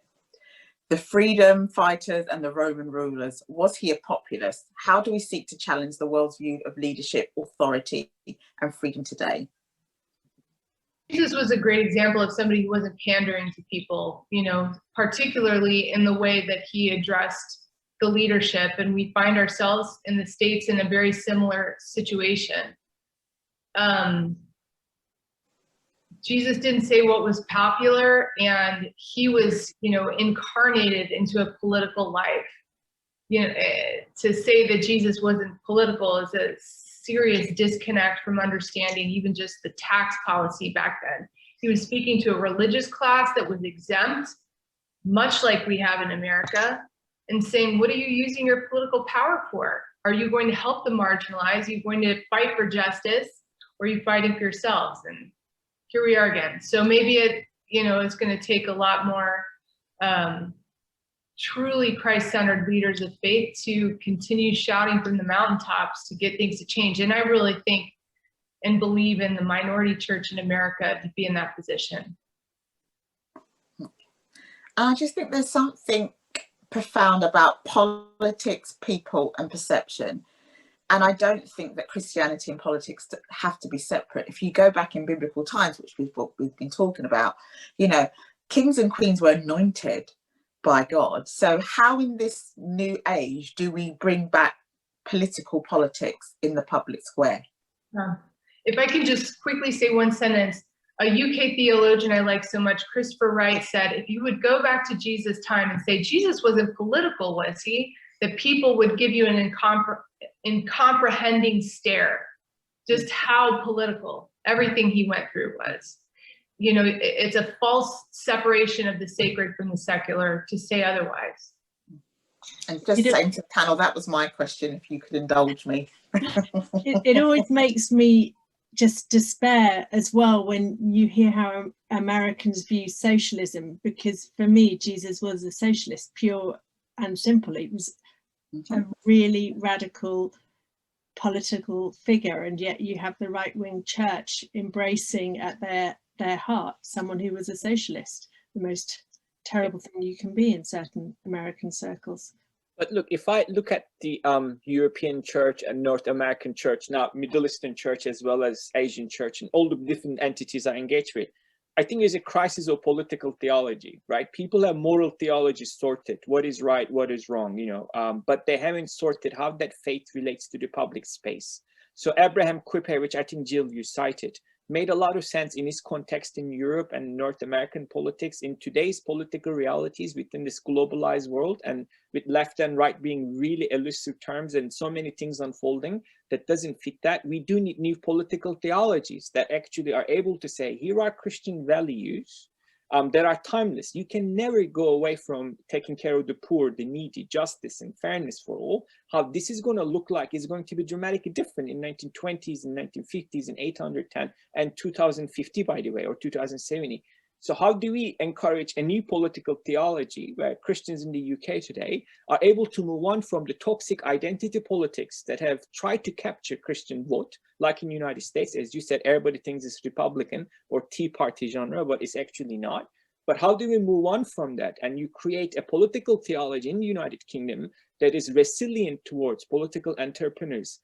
the freedom fighters and the Roman rulers. Was he a populist? How do we seek to challenge the world's view of leadership, authority and freedom today? Jesus was a great example of somebody who wasn't pandering to people, you know, particularly in the way that he addressed the leadership. And we find ourselves in the States in a very similar situation. Jesus didn't say what was popular, and he was, you know, incarnated into a political life. You know, to say that Jesus wasn't political is a serious disconnect from understanding even just the tax policy back then. He was speaking to a religious class that was exempt, much like we have in America, and saying, what are you using your political power for? Are you going to help the marginalized? Are you going to fight for justice? Or are you fighting for yourselves? And here we are again. So maybe it's going to take a lot more truly Christ-centered leaders of faith to continue shouting from the mountaintops to get things to change. And I really think and believe in the minority church in America to be in that position. I just think there's something profound about politics, people and perception. And I don't think that Christianity and politics have to be separate. If you go back in biblical times, which we've been talking about, you know, kings and queens were anointed by God. So how in this new age do we bring back political politics in the public square? If I can just quickly say one sentence, a UK theologian I like so much, Christopher Wright, said, if you would go back to Jesus' time and say, Jesus wasn't political, was he? That people would give you an incomprehending stare, just how political everything he went through was. You know, it's a false separation of the sacred from the secular to say otherwise. And just saying to the panel, that was my question, if you could indulge me. It always makes me just despair as well when you hear how Americans view socialism, because for me, Jesus was a socialist, pure and simple. It was a really radical political figure, and yet you have the right-wing church embracing at their heart someone who was a socialist, the most terrible thing you can be in certain American circles. But look, if I look at the European church and North American church, now Middle Eastern church as well as Asian church and all the different entities I engage with, I think there's a crisis of political theology, right? People have moral theology sorted, what is right, what is wrong, you know, but they haven't sorted how that faith relates to the public space. So Abraham Kuyper, which I think Jyl, you cited, made a lot of sense in his context in Europe and North American politics, in today's political realities within this globalized world, and with left and right being really elusive terms and so many things unfolding that doesn't fit that. We do need new political theologies that actually are able to say, here are Christian values that are timeless. You can never go away from taking care of the poor, the needy, justice and fairness for all. How this is going to look like is going to be dramatically different in 1920s and 1950s and 810 and 2050, by the way, or 2070. So how do we encourage a new political theology where Christians in the UK today are able to move on from the toxic identity politics that have tried to capture Christian vote, like in the United States, as you said, everybody thinks it's Republican or Tea Party genre, but it's actually not. But how do we move on from that? And you create a political theology in the United Kingdom that is resilient towards political entrepreneurs,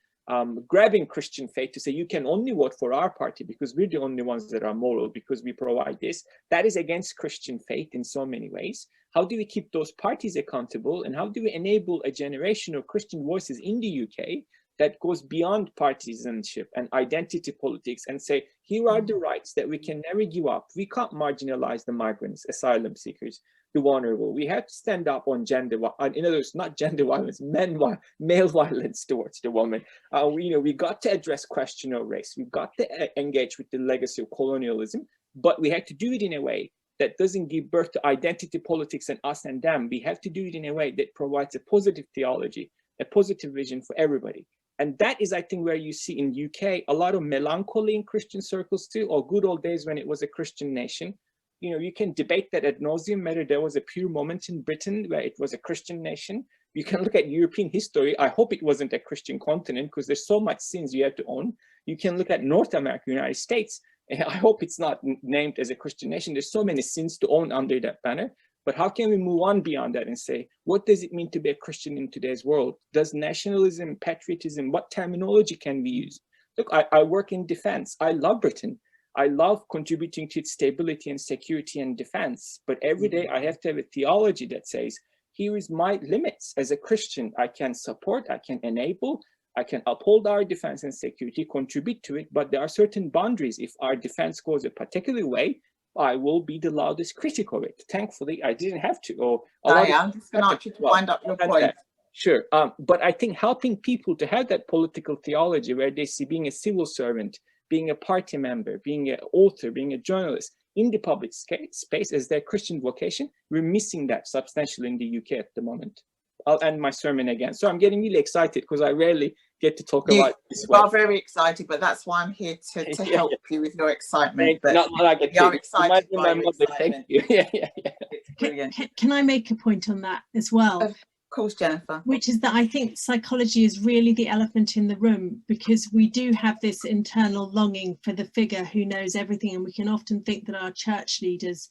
grabbing Christian faith to say, you can only vote for our party because we're the only ones that are moral, because we provide this. That is against Christian faith in so many ways. How do we keep those parties accountable? And how do we enable a generation of Christian voices in the UK that goes beyond partisanship and identity politics and say, here are the rights that we can never give up. We can't marginalize the migrants, asylum seekers, the vulnerable. We have to stand up on gender, in other words, not gender violence, male violence towards the woman. We got to address question of race. We've got to engage with the legacy of colonialism, but we have to do it in a way that doesn't give birth to identity politics and us and them. We have to do it in a way that provides a positive theology, a positive vision for everybody. And that is, I think, where you see in UK a lot of melancholy in Christian circles too, or good old days when it was a Christian nation. You know, you can debate that ad nauseum, whether there was a pure moment in Britain where it was a Christian nation. You can look at European history. I hope it wasn't a Christian continent, because there's so much sins you have to own. You can look at North America, United States. I hope it's not named as a Christian nation. There's so many sins to own under that banner. But how can we move on beyond that and say, what does it mean to be a Christian in today's world? Does nationalism, patriotism, what terminology can we use? Look, I work in defense. I love Britain. I love contributing to its stability and security and defense. But every day I have to have a theology that says, here is my limits as a Christian. I can support, I can enable, I can uphold our defense and security, contribute to it, but there are certain boundaries. If our defense goes a particular way, I will be the loudest critic of it. Thankfully, I didn't have to. Or I'm just going to ask you to wind up your point. Sure. But I think helping people to have that political theology where they see being a civil servant, being a party member, being an author, being a journalist in the public space as their Christian vocation, we're missing that substantially in the UK at the moment. I'll end my sermon again. So I'm getting really excited because I rarely get to talk about this. You are very excited, but that's why I'm here to help you with your excitement. But not I get you are excited by your excitement. Thank you. It's brilliant. Can I make a point on that as well? Of course, Jennifer. Which is that I think psychology is really the elephant in the room, because we do have this internal longing for the figure who knows everything, and we can often think that our church leaders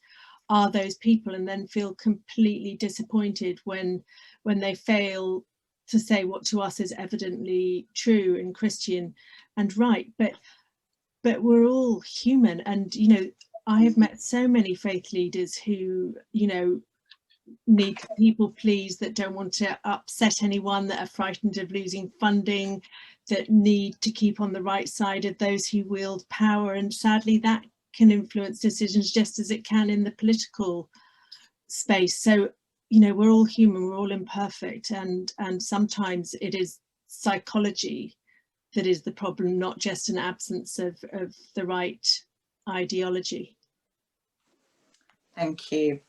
are those people, and then feel completely disappointed when they fail to say what to us is evidently true and Christian and right. But we're all human, and you know, I have met so many faith leaders who, you know, need to people please, that don't want to upset anyone, that are frightened of losing funding, that need to keep on the right side of those who wield power, and sadly that can influence decisions just as it can in the political space. So, you know, we're all human, we're all imperfect, and sometimes it is psychology that is the problem, not just an absence of the right ideology. Thank you.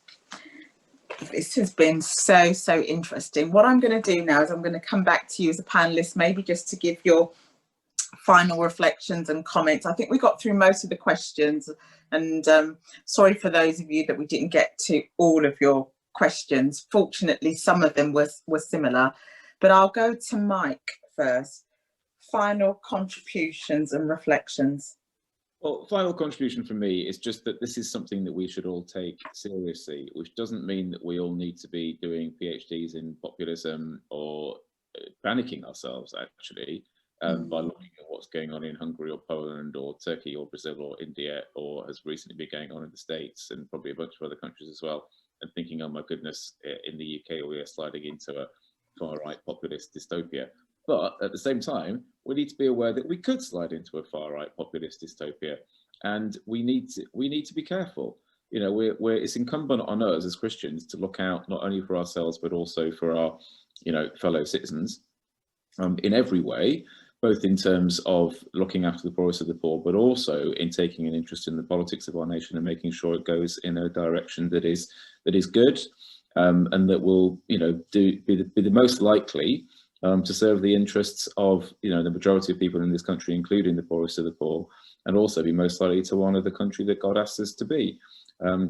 This has been so interesting. What I'm going to do now is I'm going to come back to you as a panelist, maybe just to give your final reflections and comments. I think we got through most of the questions, and sorry for those of you that we didn't get to all of your questions. Fortunately, some of them were similar, but I'll go to Mike first. Final contributions and reflections. Well, final contribution from me is just that this is something that we should all take seriously, which doesn't mean that we all need to be doing PhDs in populism or panicking ourselves, actually, by looking at what's going on in Hungary or Poland or Turkey or Brazil or India, or has recently been going on in the States and probably a bunch of other countries as well, and thinking, oh my goodness, in the UK we are sliding into a far-right populist dystopia. But at the same time, we need to be aware that we could slide into a far-right populist dystopia, and we need to be careful. You know, it's incumbent on us as Christians to look out not only for ourselves but also for our, you know, fellow citizens, in every way, both in terms of looking after the poorest of the poor, but also in taking an interest in the politics of our nation and making sure it goes in a direction that is good, and that will, you know, be the most likely to serve the interests of, you know, the majority of people in this country, including the poorest of the poor, and also be most likely to honour the country that God asks us to be,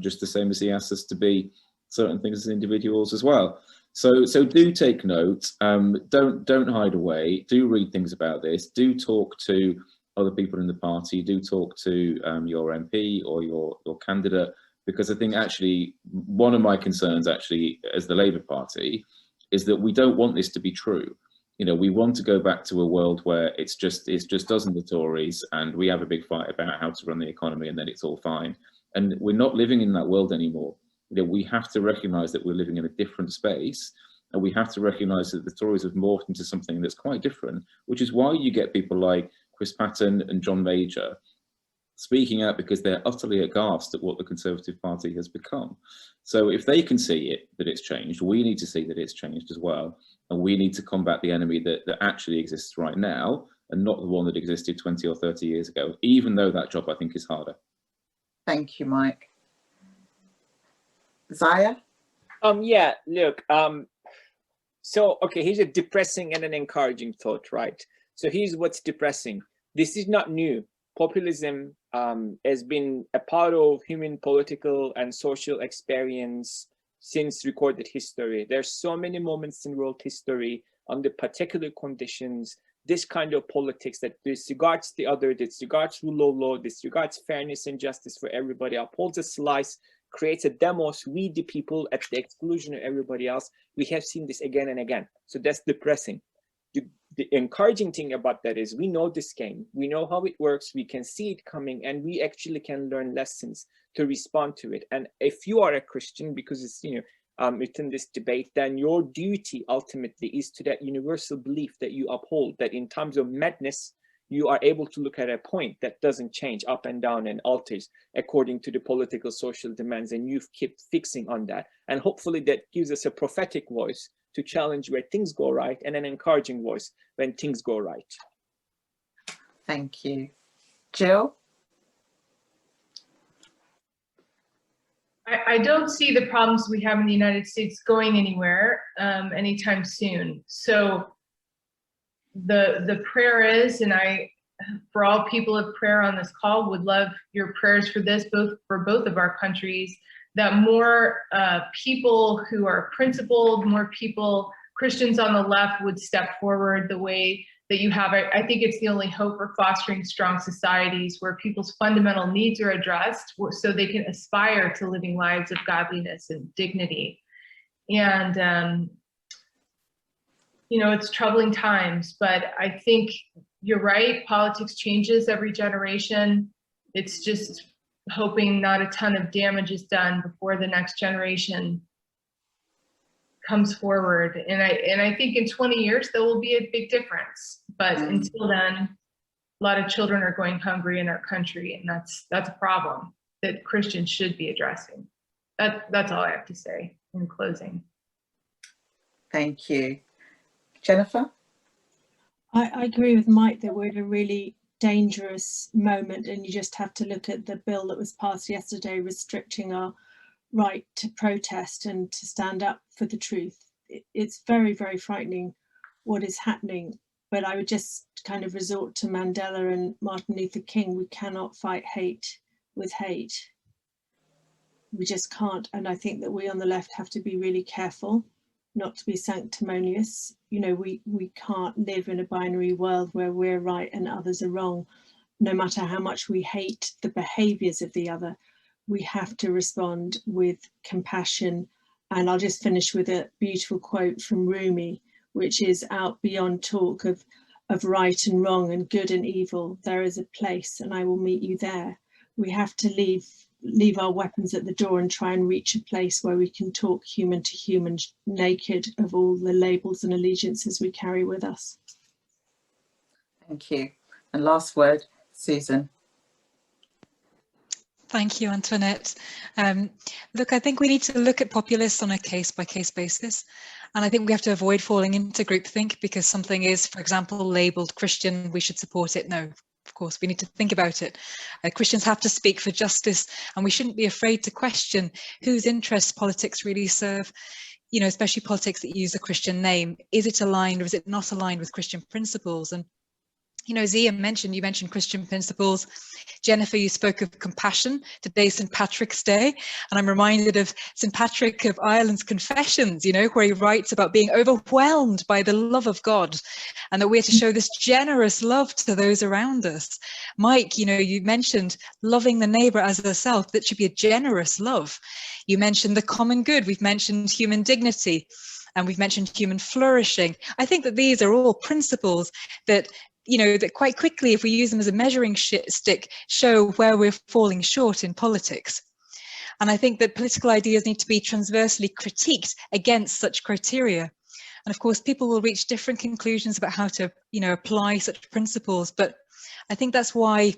just the same as He asks us to be certain things as individuals as well. So do take note. Don't hide away. Do read things about this. Do talk to other people in the party. Do talk to your MP or your candidate, because I think actually one of my concerns actually as the Labour Party is that we don't want this to be true. You know, we want to go back to a world where it's just us and the Tories, and we have a big fight about how to run the economy, and then it's all fine. And we're not living in that world anymore. You know, we have to recognise that we're living in a different space, and we have to recognise that the Tories have morphed into something that's quite different, which is why you get people like Chris Patten and John Major speaking out, because they're utterly aghast at what the Conservative Party has become. So if they can see it, that it's changed, we need to see that it's changed as well. And we need to combat the enemy that actually exists right now, and not the one that existed 20 or 30 years ago, even though that job I think is harder. Thank you, Mike. Ziya? Yeah, look, so, okay, here's a depressing and an encouraging thought, right? So here's what's depressing. This is not new. Populism has been a part of human political and social experience since recorded history. There's so many moments in world history under particular conditions, this kind of politics that disregards the other, disregards rule of law, disregards fairness and justice for everybody, upholds a slice, creates a demos, we the people at the exclusion of everybody else. We have seen this again and again. So that's depressing. The encouraging thing about that is we know this game, we know how it works, we can see it coming, and we actually can learn lessons to respond to it. And if you are a Christian, because it's, you know, within this debate, then your duty ultimately is to that universal belief that you uphold, that in times of madness, you are able to look at a point that doesn't change up and down and alters according to the political social demands, and you've kept fixing on that. And hopefully that gives us a prophetic voice to challenge where things go right, and an encouraging voice when things go right. Thank you. Jyl? I don't see the problems we have in the United States going anywhere anytime soon. So the prayer is, and I, for all people of prayer on this call, would love your prayers for this, for both of our countries, that more people who are principled, more people, Christians on the left, would step forward the way that you have. I think it's the only hope for fostering strong societies where people's fundamental needs are addressed so they can aspire to living lives of godliness and dignity. And, you know, it's troubling times, but I think you're right, politics changes every generation. It's just hoping not a ton of damage is done before the next generation comes forward. And I think in 20 years, there will be a big difference. But until then, a lot of children are going hungry in our country, and that's a problem that Christians should be addressing. That's all I have to say in closing. Thank you. Jennifer? I agree with Mike that we're at a really dangerous moment, and you just have to look at the bill that was passed yesterday restricting our right to protest and to stand up for the truth. It's very, very frightening what is happening, but I would just kind of resort to Mandela and Martin Luther King. We cannot fight hate with hate. We just can't. And I think that we on the left have to be really careful not to be sanctimonious. You know, we can't live in a binary world where we're right and others are wrong. No matter how much we hate the behaviours of the other, we have to respond with compassion. And I'll just finish with a beautiful quote from Rumi, which is, out beyond talk of right and wrong and good and evil, there is a place, and I will meet you there. We have to leave our weapons at the door and try and reach a place where we can talk human to human, naked of all the labels and allegiances we carry with us. Thank you. And last word, Susan. Thank you, Antoinette. Look, I think we need to look at populists on a case-by-case basis. And I think we have to avoid falling into groupthink because something is, for example, labelled Christian, we should support it. No, of course, we need to think about it. Christians have to speak for justice, and we shouldn't be afraid to question whose interests politics really serve, you know, especially politics that use a Christian name. Is it aligned or is it not aligned with Christian principles? And you know, Ziya mentioned, you mentioned Christian principles. Jennifer, you spoke of compassion. Today's St. Patrick's Day. And I'm reminded of St. Patrick of Ireland's Confessions, you know, where he writes about being overwhelmed by the love of God and that we're to show this generous love to those around us. Mike, you know, you mentioned loving the neighbour as herself. That should be a generous love. You mentioned the common good. We've mentioned human dignity and we've mentioned human flourishing. I think that these are all principles that, you know, that quite quickly, if we use them as a measuring stick, show where we're falling short in politics. And I think that political ideas need to be transversely critiqued against such criteria. And of course, people will reach different conclusions about how to, you know, apply such principles. But I think that's why,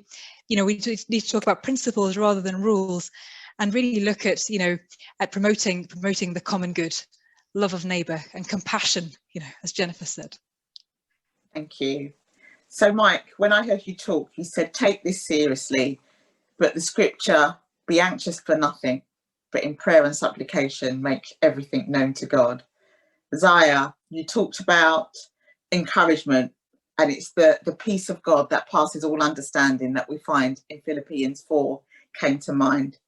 you know, we need to talk about principles rather than rules and really look at, you know, at promoting the common good, love of neighbour and compassion, you know, as Jennifer said. Thank you. So Mike, when I heard you talk, you said, take this seriously, but the scripture, be anxious for nothing, but in prayer and supplication, make everything known to God. Ziya, you talked about encouragement And it's the peace of God that passes all understanding that we find in Philippians 4 came to mind.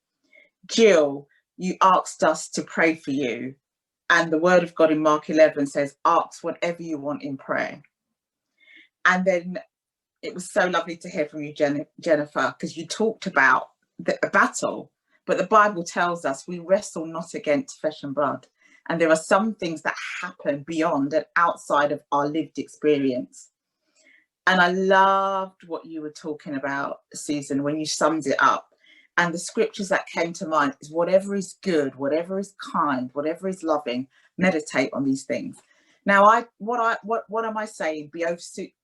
Jyl, you asked us to pray for you. And the word of God in Mark 11 says, ask whatever you want in prayer. And then it was so lovely to hear from you, Jennifer, because you talked about a battle, but the Bible tells us we wrestle not against flesh and blood. And there are some things that happen beyond and outside of our lived experience. And I loved what you were talking about, Susan, when you summed it up. And the scriptures that came to mind is whatever is good, whatever is kind, whatever is loving, meditate on these things. Now, what am I saying? Be over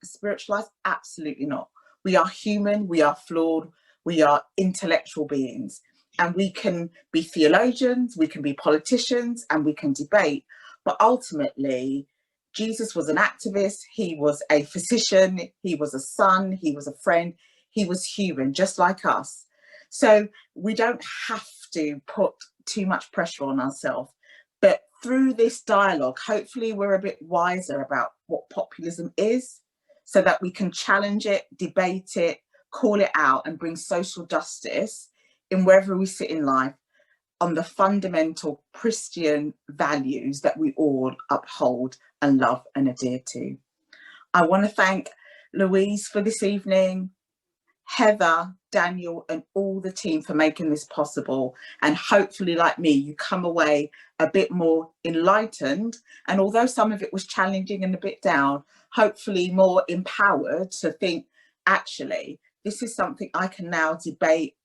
spiritualized? Absolutely not. We are human, we are flawed, we are intellectual beings, and we can be theologians, we can be politicians, and we can debate. But ultimately, Jesus was an activist, he was a physician, he was a son, he was a friend, he was human, just like us. So we don't have to put too much pressure on ourselves. But through this dialogue, hopefully we're a bit wiser about what populism is, so that we can challenge it, debate it, call it out, and bring social justice in wherever we sit in life on the fundamental Christian values that we all uphold and love and adhere to. I want to thank Louise for this evening, Heather, Daniel, and all the team for making this possible. And hopefully, like me, you come away a bit more enlightened. And although some of it was challenging and a bit down, hopefully more empowered to think, actually, this is something I can now debate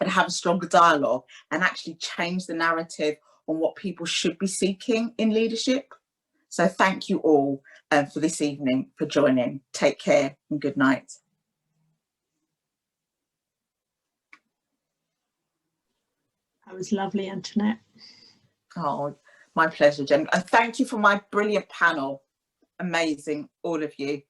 and have a stronger dialogue and actually change the narrative on what people should be seeking in leadership. So thank you all for this evening, for joining. Take care and good night. That was lovely, Antoinette. Oh, my pleasure, Jen. And thank you for my brilliant panel. Amazing, all of you.